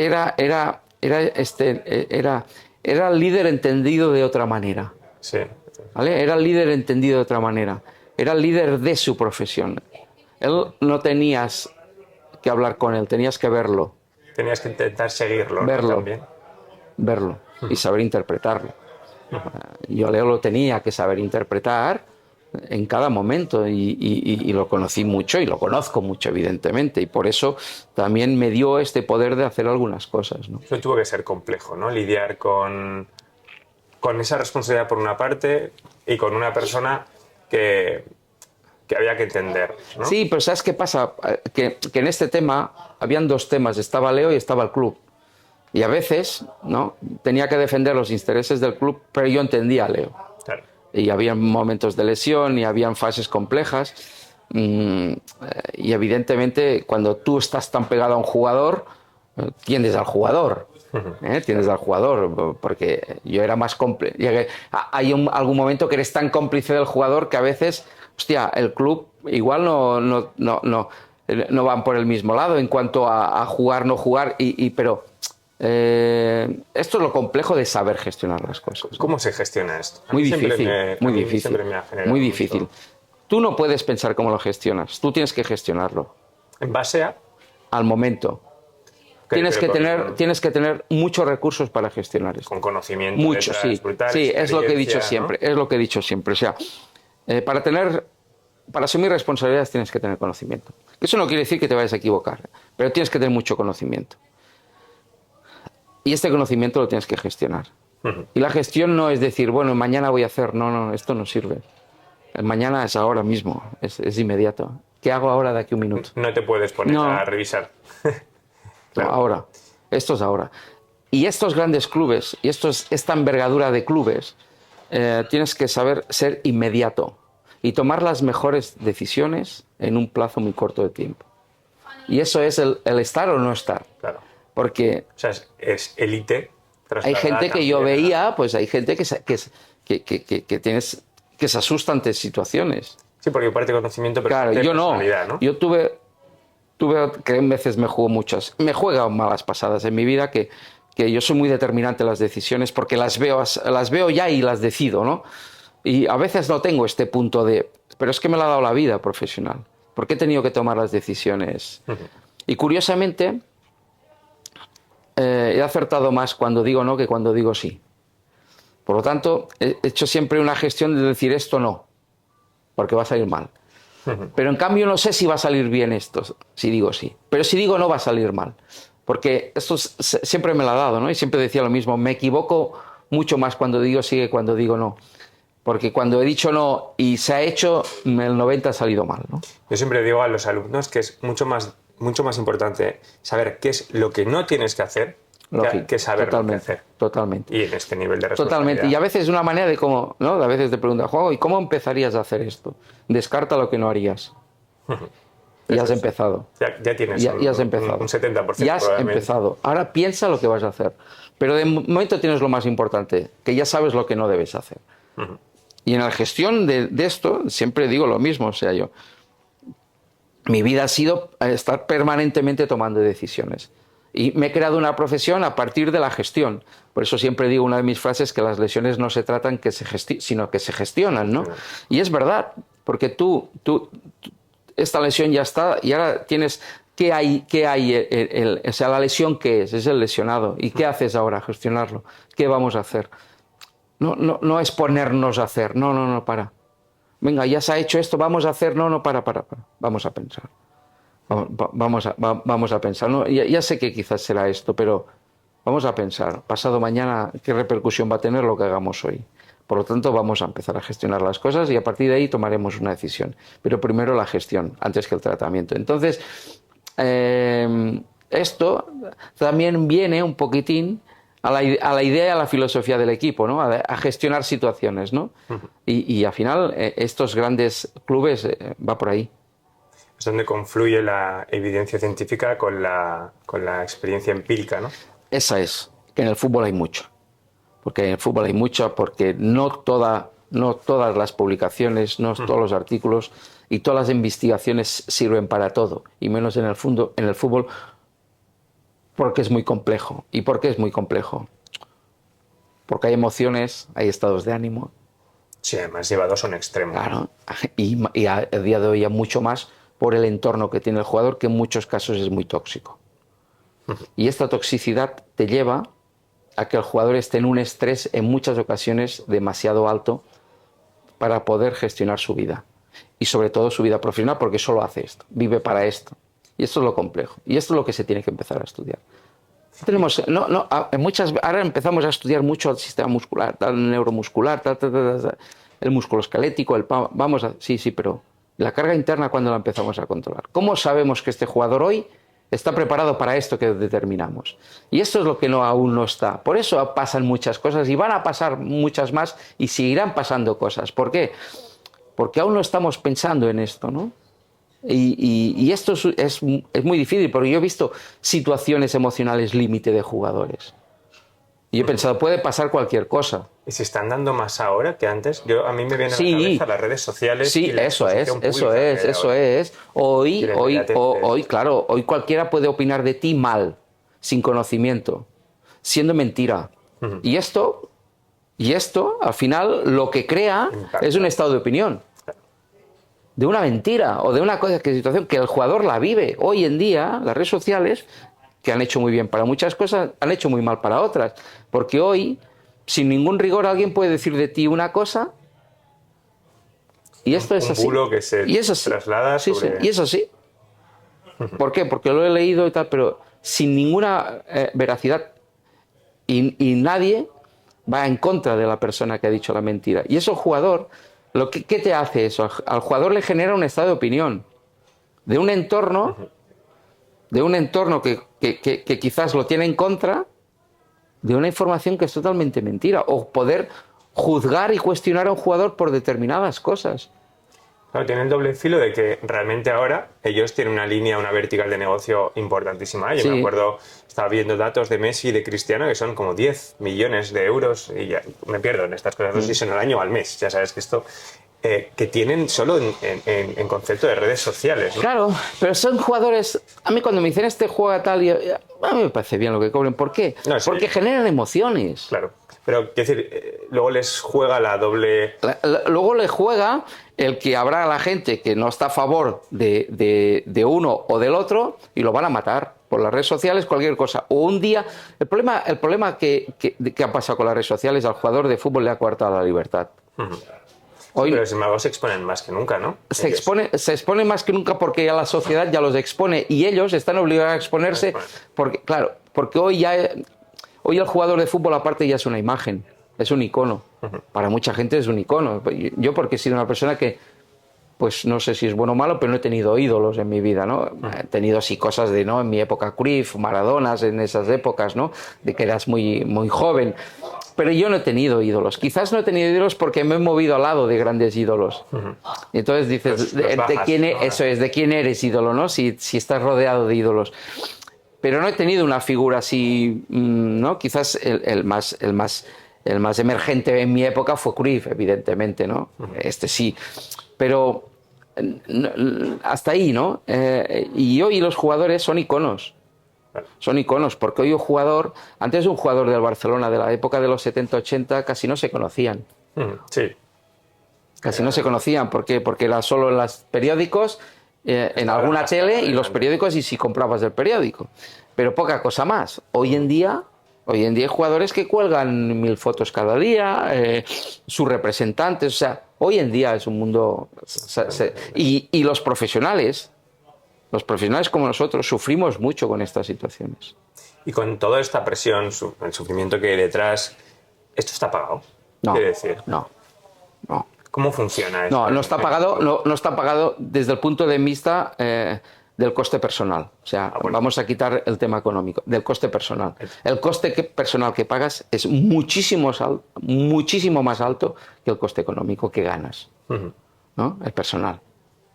era el líder entendido de otra manera. Sí. ¿Vale? Era el líder entendido de otra manera. Era el líder de su profesión. Él no tenías que hablar con él, tenías que verlo. Tenías que intentar seguirlo, verlo, ¿no? También. Verlo y saber interpretarlo. Yo a Leo lo tenía que saber interpretar en cada momento y lo conocí mucho y lo conozco mucho, evidentemente, y por eso también me dio este poder de hacer algunas cosas, ¿no? Eso tuvo que ser complejo, ¿no? Lidiar con esa responsabilidad por una parte y con una persona que había que entender, ¿no? Sí, pero ¿sabes qué pasa? Que en este tema habían dos temas, estaba Leo y estaba el club. Y a veces, ¿no?, tenía que defender los intereses del club, pero yo entendía a Leo. Claro. Y había momentos de lesión y habían fases complejas. Y evidentemente, cuando tú estás tan pegado a un jugador, tiendes al jugador. Tienes al jugador, porque yo era más cómplice. Hay algún momento que eres tan cómplice del jugador que a veces, hostia, el club igual no van por el mismo lado en cuanto a jugar, no jugar, pero esto es lo complejo de saber gestionar las cosas. ¿Cómo se gestiona esto? Muy difícil, muy difícil, muy difícil. Tú no puedes pensar cómo lo gestionas, tú tienes que gestionarlo. ¿En base a? Al momento. Tienes que tener muchos recursos para gestionar esto. Con conocimiento. Mucho, sí. Sí, es lo que he dicho siempre. ¿No? Es lo que he dicho siempre. O sea, para asumir responsabilidades tienes que tener conocimiento. Eso no quiere decir que te vayas a equivocar, pero tienes que tener mucho conocimiento. Y este conocimiento lo tienes que gestionar. Y la gestión no es decir, bueno, mañana voy a hacer. No, esto no sirve. El mañana es ahora mismo, es inmediato. ¿Qué hago ahora de aquí a un minuto? No te puedes poner a revisar. Claro. No, ahora. Esto es ahora. Y estos grandes clubes, y esta envergadura de clubes, tienes que saber ser inmediato y tomar las mejores decisiones en un plazo muy corto de tiempo. Y eso es el estar o no estar. Claro. Porque o sea, es élite. Hay gente que yo veía, pues hay gente que se asusta ante situaciones. Sí, porque parte de conocimiento, pero claro, yo no. ¿no? Yo tuve que en veces me juega malas pasadas en mi vida, que yo soy muy determinante en las decisiones porque las veo ya y las decido, ¿no? Y a veces no tengo este punto pero es que me lo ha dado la vida profesional, porque he tenido que tomar las decisiones. Y curiosamente he acertado más cuando digo no que cuando digo sí. Por lo tanto, he hecho siempre una gestión de decir esto no, porque va a salir mal. Pero en cambio no sé si va a salir bien esto, si digo sí. Pero si digo no va a salir mal. Porque esto siempre me lo ha dado, ¿no? Y siempre decía lo mismo, me equivoco mucho más cuando digo sí que cuando digo no. Porque cuando he dicho no y se ha hecho, el 90 ha salido mal, ¿no? Yo siempre digo a los alumnos que es mucho más importante saber qué es lo que no tienes que hacer que saber lo que hacer. Totalmente. Y en este nivel de responsabilidad. Totalmente. Y a veces es una manera de cómo, ¿no? A veces te preguntan, Juan, ¿y cómo empezarías a hacer esto? Descarta lo que no harías. Y has empezado. Ya tienes has empezado. Un 70%. Ya has empezado. Ahora piensa lo que vas a hacer. Pero de momento tienes lo más importante, que ya sabes lo que no debes hacer. Y en la gestión de esto siempre digo lo mismo. O sea, mi vida ha sido estar permanentemente tomando decisiones. Y me he creado una profesión a partir de la gestión. Por eso siempre digo una de mis frases, que las lesiones no se tratan sino que se gestionan, ¿no? Sí. Y es verdad, porque tú esta lesión ya está, y ahora tienes... ¿Qué hay? O sea, la lesión, ¿qué es? Es el lesionado. ¿Y qué haces ahora? Gestionarlo. ¿Qué vamos a hacer? No es ponernos a hacer. No, para. Venga, ya se ha hecho esto, vamos a hacer... No, para. Vamos a pensar. Vamos a pensar. No, ya sé que quizás será esto, pero vamos a pensar. Pasado mañana, ¿qué repercusión va a tener lo que hagamos hoy? Por lo tanto, vamos a empezar a gestionar las cosas y a partir de ahí tomaremos una decisión. Pero primero la gestión, antes que el tratamiento. Entonces, esto también viene un poquitín a la idea y a la filosofía del equipo, ¿no? A gestionar situaciones, ¿no? Y al final, estos grandes clubes va por ahí. Es donde confluye la evidencia científica con la experiencia empírica, ¿no? Esa es, que en el fútbol hay mucho. Porque en el fútbol hay mucho, porque no todas las publicaciones, no todos los artículos y todas las investigaciones sirven para todo, y menos en el fútbol, porque es muy complejo. ¿Y por qué es muy complejo? Porque hay emociones, hay estados de ánimo. Sí, además llevados a un extremo. Claro, y a día de hoy hay mucho más por el entorno que tiene el jugador, que en muchos casos es muy tóxico. Y esta toxicidad te lleva a que el jugador esté en un estrés en muchas ocasiones demasiado alto para poder gestionar su vida. Y sobre todo su vida profesional, porque solo hace esto, vive para esto. Y esto es lo complejo. Y esto es lo que se tiene que empezar a estudiar. Ahora empezamos a estudiar mucho el sistema muscular, el neuromuscular, el musculoesquelético, sí, pero la carga interna, ¿cuándo la empezamos a controlar? ¿Cómo sabemos que este jugador hoy está preparado para esto que determinamos? Y esto es lo que aún no está. Por eso pasan muchas cosas y van a pasar muchas más y seguirán pasando cosas. ¿Por qué? Porque aún no estamos pensando en esto, ¿no? Y esto es muy difícil, porque yo he visto situaciones emocionales límite de jugadores. Y he pensado, puede pasar cualquier cosa. ¿Y se están dando más ahora que antes? A mí me vienen a la cabeza las redes sociales. Sí, y la eso es. Hoy, claro, hoy cualquiera puede opinar de ti mal, sin conocimiento, siendo mentira. Y esto, al final, lo que crea es un estado de opinión. De una mentira o de una situación que el jugador la vive. Hoy en día, las redes sociales, que han hecho muy bien para muchas cosas, han hecho muy mal para otras. Porque hoy, sin ningún rigor, alguien puede decir de ti una cosa y esto es así. Un bulo que se traslada sobre... Y eso sí. ¿Por qué? Porque lo he leído y tal, pero sin ninguna veracidad. Y nadie va en contra de la persona que ha dicho la mentira. Y eso el jugador... ¿Qué te hace eso? Al jugador le genera un estado de opinión de un entorno que quizás lo tiene en contra de una información que es totalmente mentira, o poder juzgar y cuestionar a un jugador por determinadas cosas. Claro, tiene el doble filo de que realmente ahora ellos tienen una vertical de negocio importantísima. Yo me acuerdo, estaba viendo datos de Messi y de Cristiano que son como 10 millones de euros, y ya me pierdo en estas cosas, no sé si son al año o al mes, ya sabes que esto, que tienen solo en concepto de redes sociales, ¿no? Claro, pero son jugadores, a mí cuando me dicen este juega tal, a mí me parece bien lo que cobren. ¿Por qué? Porque generan emociones. Claro. Pero, quiero decir, luego les juega la doble... Luego les juega el que habrá la gente que no está a favor de uno o del otro y lo van a matar por las redes sociales, cualquier cosa. O un día... El problema que ha pasado con las redes sociales, al jugador de fútbol le ha coartado la libertad. Hoy, pero sin embargo se exponen más que nunca, ¿no? Se exponen más que nunca porque ya la sociedad ya los expone y ellos están obligados a exponerse porque, claro, porque hoy el jugador de fútbol aparte ya es una imagen, es un icono. Para mucha gente es un icono. Yo porque he sido una persona que, pues no sé si es bueno o malo, pero no he tenido ídolos en mi vida, ¿no? He tenido así cosas de, ¿no? En mi época Cruyff, Maradonas, en esas épocas, ¿no? De que eras muy, muy joven. Pero yo no he tenido ídolos. Quizás no he tenido ídolos porque me he movido al lado de grandes ídolos. Y entonces dices, ¿de quién eres ídolo, no? Si estás rodeado de ídolos. Pero no he tenido una figura así, ¿no? Quizás el más emergente en mi época fue Cruyff, evidentemente, ¿no? Sí. Pero hasta ahí, ¿no? Y hoy los jugadores son iconos. Son iconos, porque hoy antes un jugador del Barcelona de la época de los 70-80 casi no se conocían. Sí. Casi no se conocían, ¿por qué? Porque era solo en los periódicos, en alguna tele y los periódicos y si comprabas el periódico. Pero poca cosa más. Hoy en día hay jugadores que cuelgan 1000 fotos cada día, sus representantes, o sea, hoy en día es un mundo... Y los profesionales como nosotros sufrimos mucho con estas situaciones. Y con toda esta presión, el sufrimiento que hay detrás, ¿esto está pagado? No, ¿Quiere decir? No. ¿Cómo funciona esto? No está pagado desde el punto de vista del coste personal. O sea, vamos a quitar el tema económico, del coste personal. El coste personal que pagas es muchísimo más alto que el coste económico que ganas. ¿No? El personal.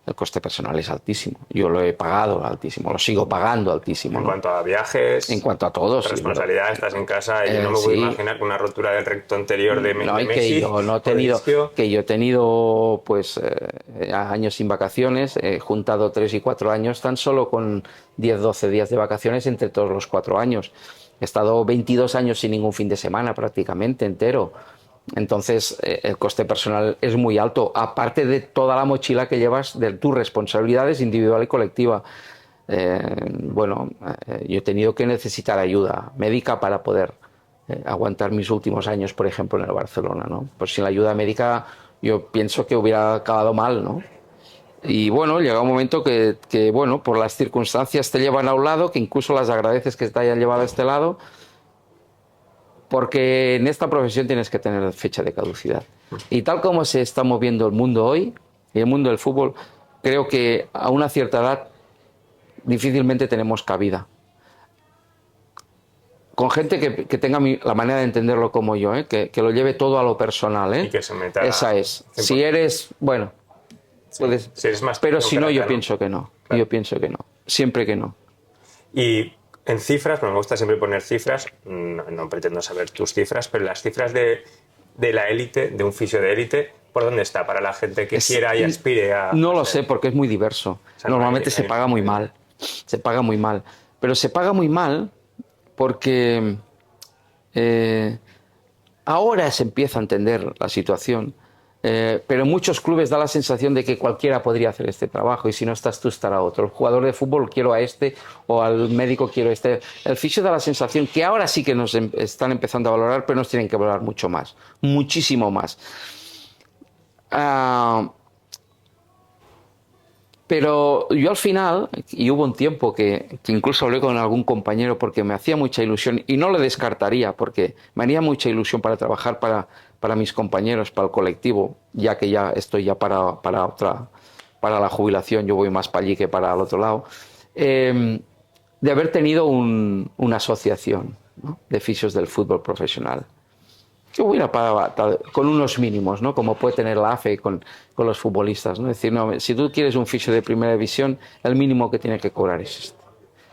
El coste personal es altísimo. Yo lo he pagado altísimo, lo sigo pagando altísimo. En cuanto a viajes, en cuanto a todo, responsabilidad, estás en casa y yo no me voy a imaginar que una rotura del recto anterior de Messi. Que yo he tenido pues años sin vacaciones, he juntado 3 y 4 años tan solo con 10-12 días de vacaciones entre todos los 4 años. He estado 22 años sin ningún fin de semana prácticamente entero. Entonces el coste personal es muy alto, aparte de toda la mochila que llevas de tus responsabilidades individual y colectiva. Yo he tenido que necesitar ayuda médica para poder aguantar mis últimos años, por ejemplo, en el Barcelona, ¿no? Pues sin la ayuda médica yo pienso que hubiera acabado mal, ¿no? Y bueno, llega un momento que, bueno, por las circunstancias te llevan a un lado, que incluso las agradeces que te hayan llevado a este lado, porque en esta profesión tienes que tener fecha de caducidad. Y tal como se está moviendo el mundo hoy, y el mundo del fútbol, creo que a una cierta edad difícilmente tenemos cabida. Con gente que tenga la manera de entenderlo como yo, que lo lleve todo a lo personal. Y que se meta... Esa es. 100%. Si eres, bueno, sí. puedes... Si eres más pero si no, yo claro. pienso que no. Claro. Yo pienso que no. Siempre que no. Y en cifras, me gusta siempre poner cifras, no pretendo saber tus cifras, pero las cifras de la élite, de un fisio de élite, ¿por dónde está? Para la gente que quiera y aspire a... No lo sé, porque es muy diverso. O sea, normalmente se paga muy mal. Se paga muy mal. Pero se paga muy mal porque ahora se empieza a entender la situación. Pero en muchos clubes da la sensación de que cualquiera podría hacer este trabajo y si no estás tú estará otro. El jugador de fútbol quiero a este o al médico quiero a este. El fisio da la sensación que ahora sí que nos están empezando a valorar, pero nos tienen que valorar mucho más, muchísimo más. Pero yo al final, y hubo un tiempo que incluso hablé con algún compañero porque me hacía mucha ilusión y no lo descartaría porque me haría mucha ilusión para trabajar para mis compañeros, para el colectivo, ya que ya estoy ya para la jubilación, yo voy más para allí que para el otro lado, de haber tenido una asociación, ¿no?, de fisios del fútbol profesional. Que hubiera con unos mínimos, ¿no?, como puede tener la AFE con los futbolistas, ¿no? Es decir, no, si tú quieres un fisio de primera división, el mínimo que tiene que cobrar es este.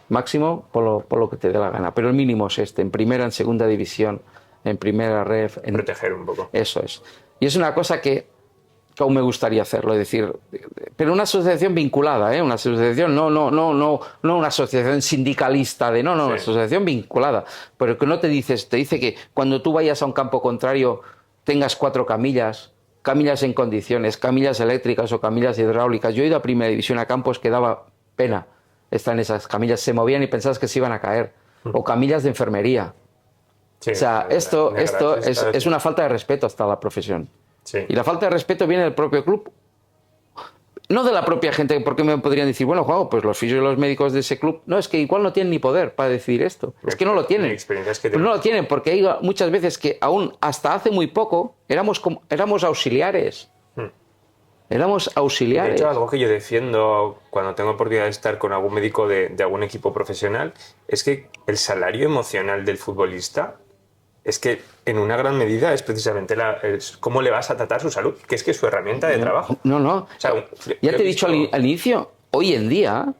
Máximo por lo que te dé la gana, pero el mínimo es este, en primera, en segunda división, en primera ref. Proteger un poco. Eso es. Y es una cosa que aún me gustaría hacerlo, es decir, pero una asociación vinculada, una asociación no una asociación sindicalista sí. Una asociación vinculada, pero que no te dice que cuando tú vayas a un campo contrario tengas 4 camillas en condiciones, camillas eléctricas o camillas hidráulicas. Yo he ido a primera división a campos que daba pena estar en esas camillas, se movían y pensabas que se iban a caer, o camillas de enfermería. Sí, o sea, esto es una falta de respeto hasta la profesión. Sí. Y la falta de respeto viene del propio club, no de la propia gente, porque me podrían decir, bueno, Juan, pues los fisios y los médicos de ese club, no, es que igual no tienen ni poder para decidir esto, es que no lo tienen. Pero no lo tienen, porque hay muchas veces que aún hasta hace muy poco éramos auxiliares. Éramos auxiliares. De hecho, algo que yo defiendo cuando tengo oportunidad de estar con algún médico de algún equipo profesional es que el salario emocional del futbolista es que en una gran medida es precisamente cómo le vas a tratar su salud, que es que es su herramienta de trabajo. No. O sea, ya te he dicho al inicio, hoy en día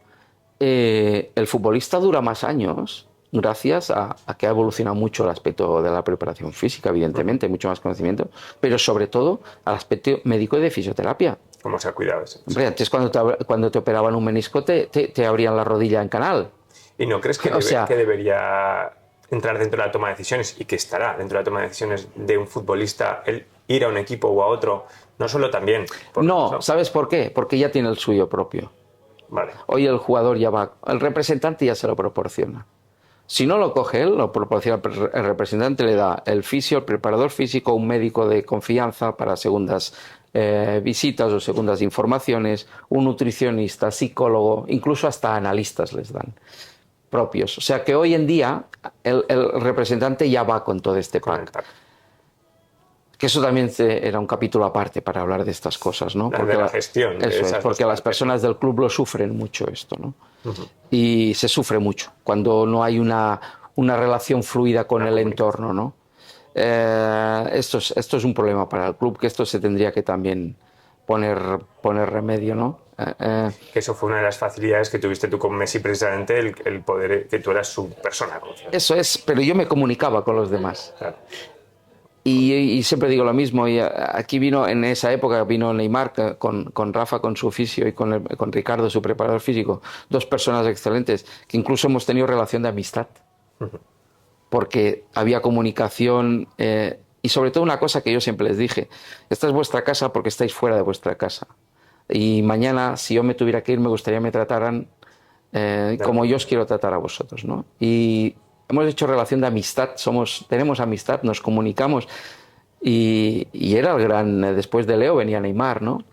el futbolista dura más años gracias a que ha evolucionado mucho el aspecto de la preparación física, evidentemente, mucho más conocimiento, pero sobre todo al aspecto médico y de fisioterapia. ¿Cómo se ha cuidado eso? Hombre, antes cuando te operaban un menisco te abrían la rodilla en canal. ¿Y no crees que debería entrar dentro de la toma de decisiones, y que estará dentro de la toma de decisiones de un futbolista, el ir a un equipo o a otro, no solo también? No, ¿sabes por qué? Porque ya tiene el suyo propio. Vale. Hoy el jugador ya va, el representante ya se lo proporciona. Si no lo coge él, lo proporciona el representante, le da el fisio, el preparador físico, un médico de confianza para segundas visitas o segundas informaciones, un nutricionista, psicólogo, incluso hasta analistas les dan propios. O sea que hoy en día el representante ya va con todo este pack. Que eso también era un capítulo aparte para hablar de estas cosas, ¿no? Porque la gestión. Porque las personas del club lo sufren mucho esto, ¿no? Y se sufre mucho cuando no hay una relación fluida con el entorno, ¿no? Esto es un problema para el club, que esto se tendría que también poner remedio, ¿no? Que eso fue una de las facilidades que tuviste tú con Messi, precisamente, el poder, que tú eras su persona. Eso es, pero yo me comunicaba con los demás. Claro. Y siempre digo lo mismo, y aquí en esa época vino Neymar con Rafa, con su fisio, y con Ricardo, su preparador físico, 2 personas excelentes, que incluso hemos tenido relación de amistad, porque había comunicación, y sobre todo una cosa que yo siempre les dije: esta es vuestra casa porque estáis fuera de vuestra casa, y mañana, si yo me tuviera que ir, me gustaría que me trataran como yo os quiero tratar a vosotros, ¿no? Y hemos hecho relación de amistad, tenemos amistad, nos comunicamos y era el gran, después de Leo venía Neymar, ¿no?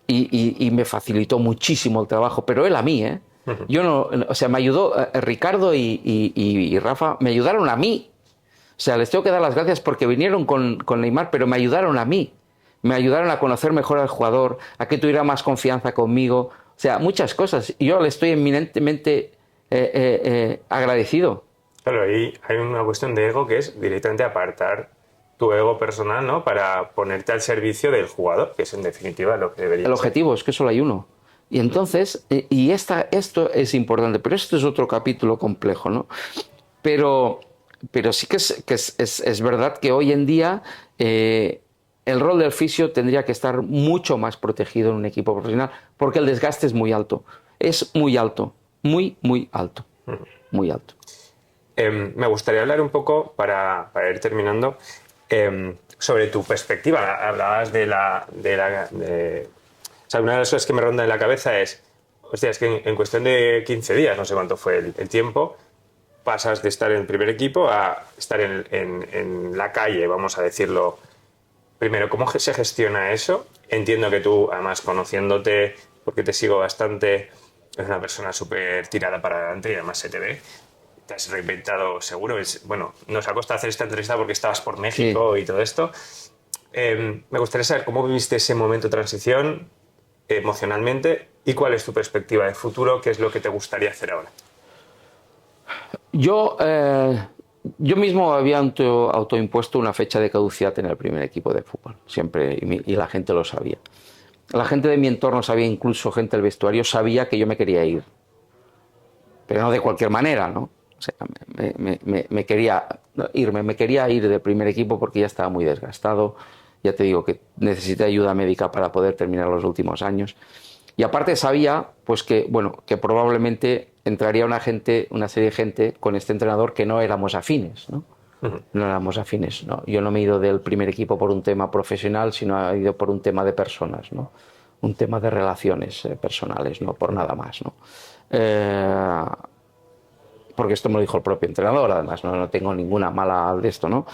Y me facilitó muchísimo el trabajo, pero él a mí, ¿eh? Yo no, o sea, me ayudó, Ricardo y Rafa me ayudaron a mí. O sea, les tengo que dar las gracias porque vinieron con Neymar, pero me ayudaron a mí. Me ayudaron a conocer mejor al jugador, a que tuviera más confianza conmigo. O sea, muchas cosas. Y yo le estoy eminentemente agradecido. Claro, ahí hay una cuestión de ego que es directamente apartar tu ego personal, ¿no? Para ponerte al servicio del jugador, que es en definitiva lo que debería ser. El objetivo es que solo hay uno. Y entonces, esto es importante, pero esto es otro capítulo complejo, ¿no? Pero sí que es verdad que hoy en día el rol del fisio tendría que estar mucho más protegido en un equipo profesional porque el desgaste es muy alto. Es muy alto, muy, muy alto, muy alto. Me gustaría hablar un poco, para ir terminando, sobre tu perspectiva. Hablabas o sea, una de las cosas que me ronda en la cabeza es, hostia, es que en cuestión de 15 días, no sé cuánto fue el tiempo, pasas de estar en el primer equipo a estar en la calle, vamos a decirlo. Primero, ¿cómo se gestiona eso? Entiendo que tú, además, conociéndote, porque te sigo bastante, eres una persona súper tirada para adelante y además se te ve. Te has reinventado seguro. Bueno, nos ha costado hacer esta entrevista porque estabas por México y todo esto. Me gustaría saber cómo viviste ese momento de transición emocionalmente y cuál es tu perspectiva de futuro, qué es lo que te gustaría hacer ahora. Yo mismo había autoimpuesto una fecha de caducidad en el primer equipo de fútbol, siempre, y la gente lo sabía. La gente de mi entorno sabía, incluso gente del vestuario, sabía que yo me quería ir. Pero no de cualquier manera, ¿no? O sea, me quería ir del primer equipo porque ya estaba muy desgastado. Ya te digo que necesité ayuda médica para poder terminar los últimos años. Y aparte sabía pues que probablemente entraría una serie de gente con este entrenador que no éramos afines, ¿no? No éramos afines, ¿no? Yo no me he ido del primer equipo por un tema profesional, sino he ido por un tema de personas, ¿no? Un tema de relaciones personales, no por nada más, ¿no? Porque esto me lo dijo el propio entrenador, además, no tengo ninguna mala de esto, ¿no?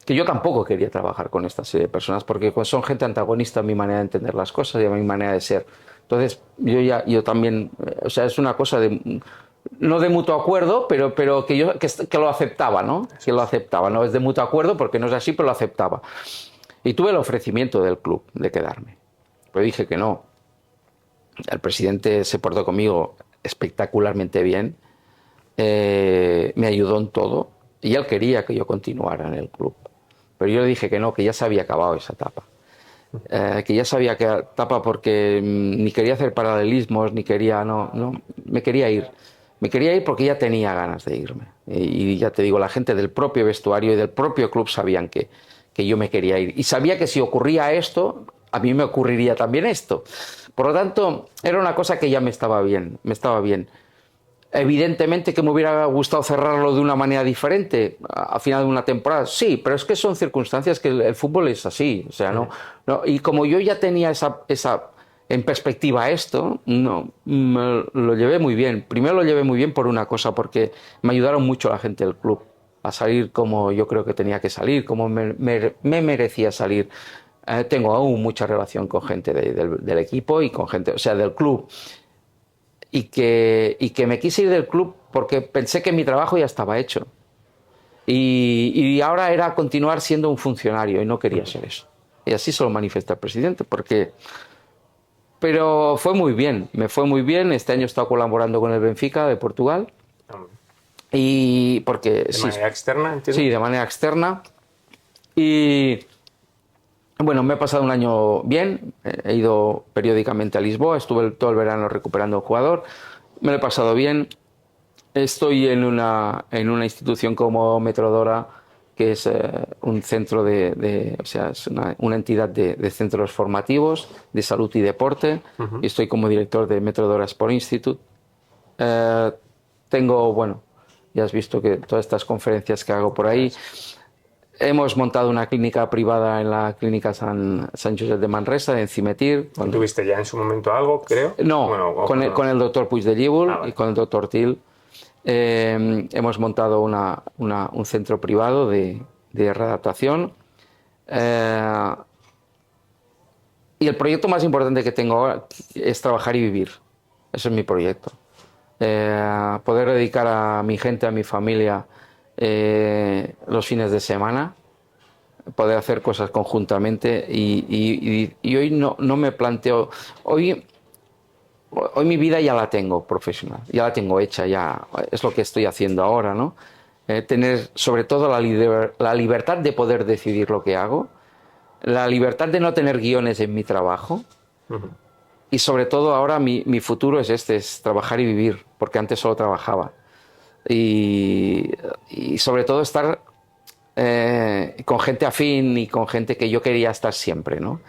Que yo tampoco quería trabajar con esta serie de personas porque son gente antagonista a mi manera de entender las cosas y a mi manera de ser. Entonces, yo también, o sea, es una cosa no de mutuo acuerdo, pero que lo aceptaba, ¿no? Que lo aceptaba, no es de mutuo acuerdo porque no es así, pero lo aceptaba. Y tuve el ofrecimiento del club de quedarme, pero dije que no. El presidente se portó conmigo espectacularmente bien, me ayudó en todo y él quería que yo continuara en el club. Pero yo le dije que no, que ya se había acabado esa etapa. Que ya sabía que etapa porque ni quería hacer paralelismos, ni quería, me quería ir. Me quería ir porque ya tenía ganas de irme. Y ya te digo, la gente del propio vestuario y del propio club sabían que yo me quería ir. Y sabía que si ocurría esto, a mí me ocurriría también esto. Por lo tanto, era una cosa que ya me estaba bien. Evidentemente que me hubiera gustado cerrarlo de una manera diferente a final de una temporada, sí, pero es que son circunstancias que el fútbol es así, o sea, no, y como yo ya tenía esa en perspectiva esto, lo llevé muy bien. Primero lo llevé muy bien por una cosa, porque me ayudaron mucho la gente del club a salir como yo creo que tenía que salir, como me merecía salir. Tengo aún mucha relación con gente del equipo y con gente, o sea, del club. Y que me quise ir del club porque pensé que mi trabajo ya estaba hecho. Y ahora era continuar siendo un funcionario y no quería ser eso. Y así se lo manifesté al presidente, pero fue muy bien, me fue muy bien. Este año he estado colaborando con el Benfica de Portugal. Y porque, ¿De manera externa, entiendo? Sí, de manera externa. Y bueno, me he pasado un año bien, he ido periódicamente a Lisboa, estuve todo el verano recuperando un jugador, me lo he pasado bien. Estoy en una institución como Metrodora, que es un centro o sea, es una entidad de centros formativos de salud y deporte. Y estoy como director de Metrodora Sport Institute. Tengo, ya has visto que todas estas conferencias que hago por ahí. Hemos montado una clínica privada en la clínica San Josep de Manresa, en Cimetir. ¿Tuviste ya en su momento algo, creo? No, con el doctor Puig de Llívol y con el doctor Til. Hemos montado un centro privado de readaptación. Y el proyecto más importante que tengo ahora es trabajar y vivir. Ese es mi proyecto. Poder dedicar a mi gente, a mi familia, los fines de semana, poder hacer cosas conjuntamente y hoy no me planteo... Hoy mi vida ya la tengo profesional, ya la tengo hecha, ya es lo que estoy haciendo ahora, ¿no? Tener sobre todo la libertad de poder decidir lo que hago, la libertad de no tener guiones en mi trabajo. Y sobre todo ahora mi futuro es es trabajar y vivir, porque antes solo trabajaba. Y sobre todo estar con gente afín y con gente que yo quería estar siempre, ¿no?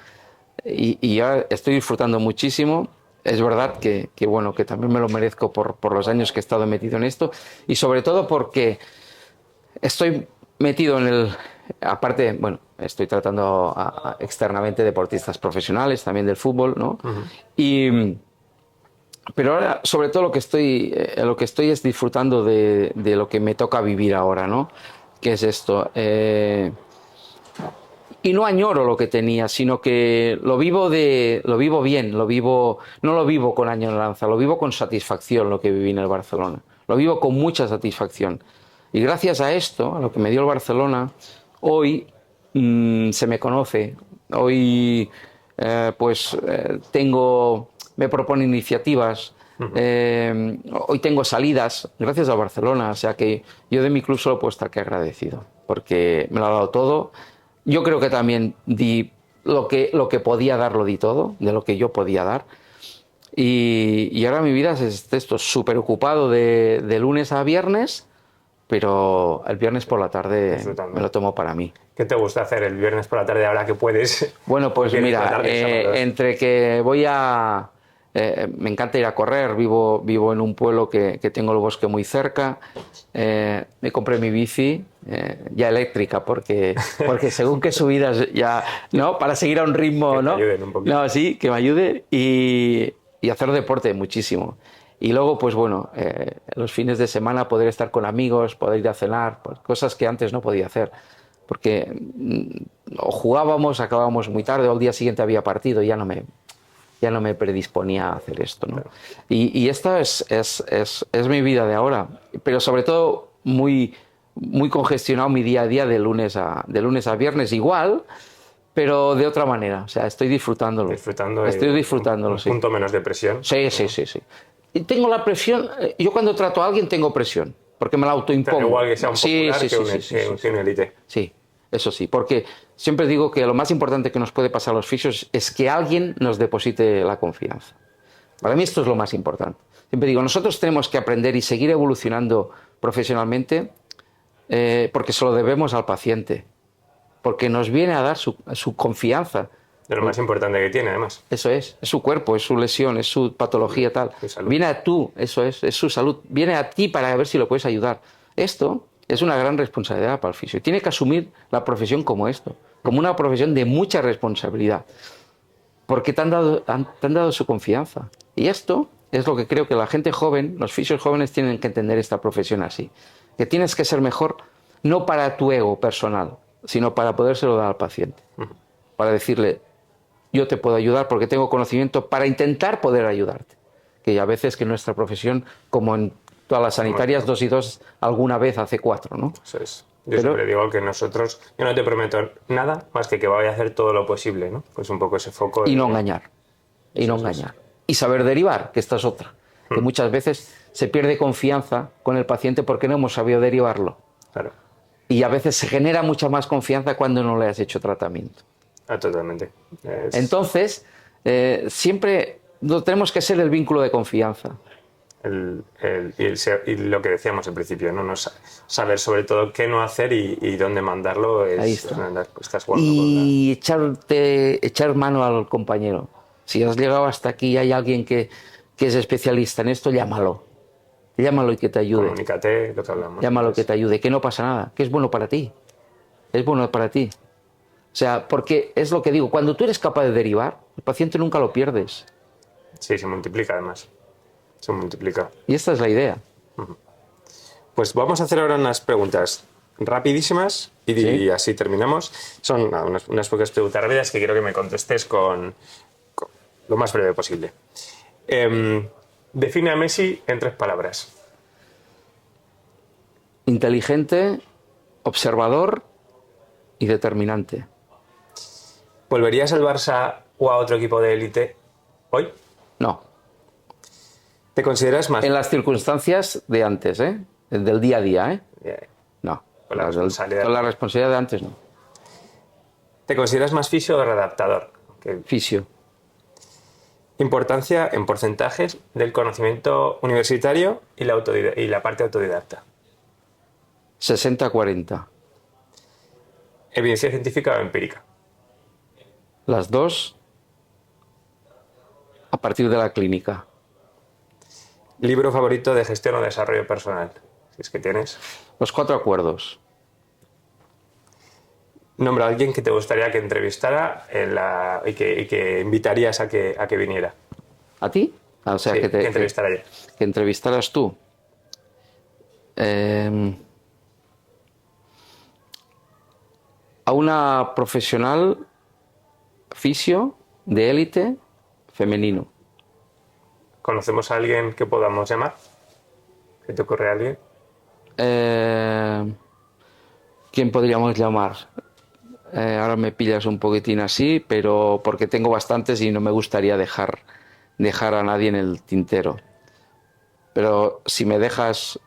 Y ahora estoy disfrutando muchísimo. Es verdad que bueno, que también me lo merezco por los años que he estado metido en esto y sobre todo porque estoy metido en el... Aparte, bueno, estoy tratando externamente deportistas profesionales, también del fútbol, ¿no? Pero ahora, sobre todo, lo que estoy es disfrutando de lo que me toca vivir ahora, ¿no? ¿Qué es esto? Y no añoro lo que tenía, sino que lo vivo bien, no lo vivo con añoranza, lo vivo con satisfacción lo que viví en el Barcelona. Lo vivo con mucha satisfacción. Y gracias a esto, a lo que me dio el Barcelona, hoy se me conoce. Hoy me proponen iniciativas. Hoy tengo salidas gracias al Barcelona. O sea que yo de mi club solo puedo estar que agradecido, porque me lo ha dado todo. Yo creo que también di lo que podía dar, lo di todo, de lo que yo podía dar. Y ahora mi vida es esto, súper ocupado de lunes a viernes, pero el viernes por la tarde me lo tomo para mí. ¿Qué te gusta hacer el viernes por la tarde ahora que puedes? Bueno, pues mira, entre que voy a... me encanta ir a correr, vivo en un pueblo que tengo el bosque muy cerca. Me compré mi bici ya eléctrica porque según qué subidas ya, ¿no? Para seguir a un ritmo, que ¿no? te ayuden un poquito. No, sí, que me ayude y hacer deporte muchísimo. Y luego, pues bueno, los fines de semana poder estar con amigos, poder ir a cenar, pues, cosas que antes no podía hacer. Porque o jugábamos, acabábamos muy tarde, o al día siguiente había partido y ya no me predisponía a hacer esto, ¿no? Claro. Y esta es mi vida de ahora, pero sobre todo muy congestionado mi día a día de lunes a viernes igual, pero de otra manera. O sea, estoy disfrutándolo. Estoy disfrutándolo, un punto menos de presión. Sí. Y tengo la presión, yo cuando trato a alguien tengo presión, porque me la autoimpongo. Pero igual que sea un popular que un élite. Sí, eso sí, porque siempre digo que lo más importante que nos puede pasar a los fisios es que alguien nos deposite la confianza. Para mí esto es lo más importante. Siempre digo, nosotros tenemos que aprender y seguir evolucionando profesionalmente porque se lo debemos al paciente, porque nos viene a dar su confianza. De lo más importante que tiene, además. Eso es su cuerpo, es su lesión, es su patología tal. Viene a tú, eso es su salud. Viene a ti para ver si lo puedes ayudar. Esto es una gran responsabilidad para el fisio. Tiene que asumir la profesión como esto, como una profesión de mucha responsabilidad, porque te han dado su confianza. Y esto es lo que creo que la gente joven, los fisios jóvenes tienen que entender esta profesión así, que tienes que ser mejor no para tu ego personal, sino para podérselo dar al paciente, para decirle, yo te puedo ayudar porque tengo conocimiento para intentar poder ayudarte. Que a veces que nuestra profesión, como en todas las sanitarias, 2 y 2 alguna vez hace 4, ¿no? Eso es. Yo siempre digo que nosotros, yo no te prometo nada más que vaya a hacer todo lo posible, ¿no? Pues un poco ese foco. Y no engañar. Y no engañar. Y saber derivar, que esta es otra. Que muchas veces se pierde confianza con el paciente porque no hemos sabido derivarlo. Claro. Y a veces se genera mucha más confianza cuando no le has hecho tratamiento. Totalmente. Entonces, siempre tenemos que ser el vínculo de confianza. Y lo que decíamos al principio, ¿no? Saber sobre todo qué no hacer y dónde mandarlo estás jugando. Y echar mano al compañero. Si has llegado hasta aquí y hay alguien que es especialista en esto, llámalo. Llámalo y que te ayude. Comunícate, lo que hablamos. Llámalo que te ayude, que no pasa nada, que es bueno para ti. Es bueno para ti. O sea, porque es lo que digo, cuando tú eres capaz de derivar, el paciente nunca lo pierdes. Sí, se multiplica además. Se multiplica. Y esta es la idea. Pues vamos a hacer ahora unas preguntas rapidísimas y, Sí. y así terminamos. Son unas pocas preguntas rápidas que quiero que me contestes con lo más breve posible. Define a Messi en 3 palabras. Inteligente, observador y determinante. ¿Volverías al Barça o a otro equipo de élite hoy? No, ¿Te consideras más... en las circunstancias de antes, del día a día, no. Con la responsabilidad. Con la responsabilidad de antes, no. ¿Te consideras más fisio o redactador? Fisio. Importancia en porcentajes del conocimiento universitario y la parte autodidacta. 60-40. ¿Evidencia científica o empírica? Las dos a partir de la clínica. ¿Libro favorito de gestión o desarrollo personal? Si es que tienes. Los 4 acuerdos. Nombra a alguien que te gustaría que entrevistara y que invitarías a que viniera. ¿A ti? O sea, Sí, que que entrevistara yo. que entrevistaras tú. A una profesional fisio de élite femenino. ¿Conocemos a alguien que podamos llamar? ¿Se te ocurre alguien? ¿Quién podríamos llamar? Ahora me pillas un poquitín así, pero porque tengo bastantes y no me gustaría dejar a nadie en el tintero. Pero si me dejas,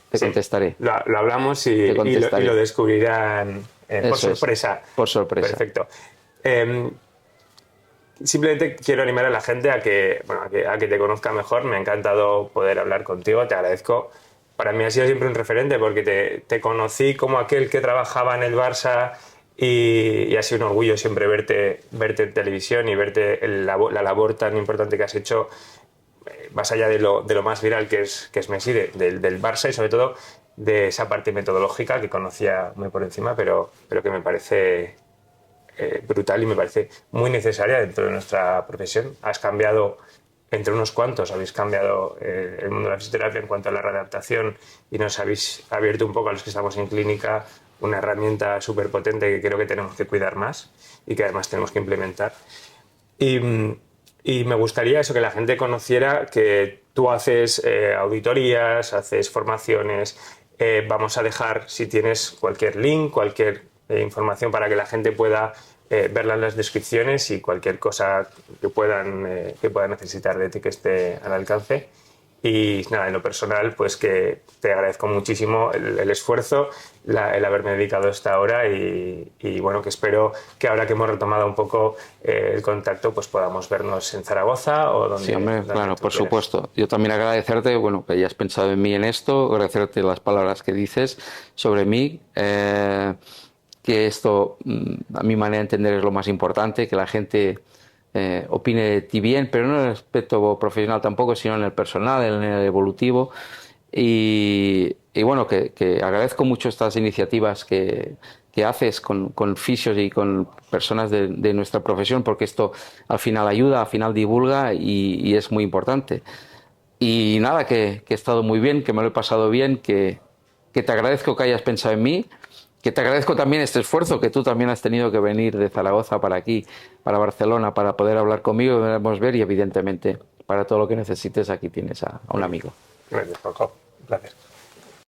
te Sí, contestaré. Lo hablamos Te contestaré. y lo descubrirán por Eso es, sorpresa. por sorpresa. Perfecto. Simplemente quiero animar a la gente a que te conozca mejor. Me ha encantado poder hablar contigo, te agradezco. Para mí ha sido siempre un referente porque te conocí como aquel que trabajaba en el Barça y ha sido un orgullo siempre verte en televisión y verte la labor tan importante que has hecho, más allá de lo más viral que es Messi, del Barça y sobre todo de esa parte metodológica que conocía muy por encima, pero que me parece brutal y me parece muy necesaria dentro de nuestra profesión. Has cambiado, entre unos cuantos, habéis cambiado el mundo de la fisioterapia en cuanto a la readaptación y nos habéis abierto un poco a los que estamos en clínica una herramienta súper potente que creo que tenemos que cuidar más y que además tenemos que implementar. Y me gustaría eso, que la gente conociera que tú haces auditorías, haces formaciones. Vamos a dejar, si tienes cualquier link, cualquier información para que la gente pueda verla en las descripciones y cualquier cosa que puedan necesitar de ti que esté al alcance. Y nada, en lo personal, pues que te agradezco muchísimo el esfuerzo, el haberme dedicado esta hora y bueno, que espero que ahora que hemos retomado un poco el contacto, pues podamos vernos en Zaragoza o donde... Sí, hombre, donde claro, tú por quieras. supuesto. Yo también agradecerte, bueno, que hayas pensado en mí en esto, agradecerte las palabras que dices sobre mí, que esto, a mi manera de entender, es lo más importante, que la gente opine de ti bien, pero no en el aspecto profesional tampoco, sino en el personal, en el evolutivo. Y bueno, que agradezco mucho estas iniciativas que haces con fisios y con personas de nuestra profesión, porque esto al final ayuda, al final divulga y es muy importante. Y nada, que he estado muy bien, que me lo he pasado bien, que te agradezco que hayas pensado en mí, que te agradezco también este esfuerzo que tú también has tenido que venir de Zaragoza para aquí, para Barcelona, para poder hablar conmigo, podemos ver y evidentemente para todo lo que necesites aquí tienes a un amigo. Gracias, Paco. Un placer.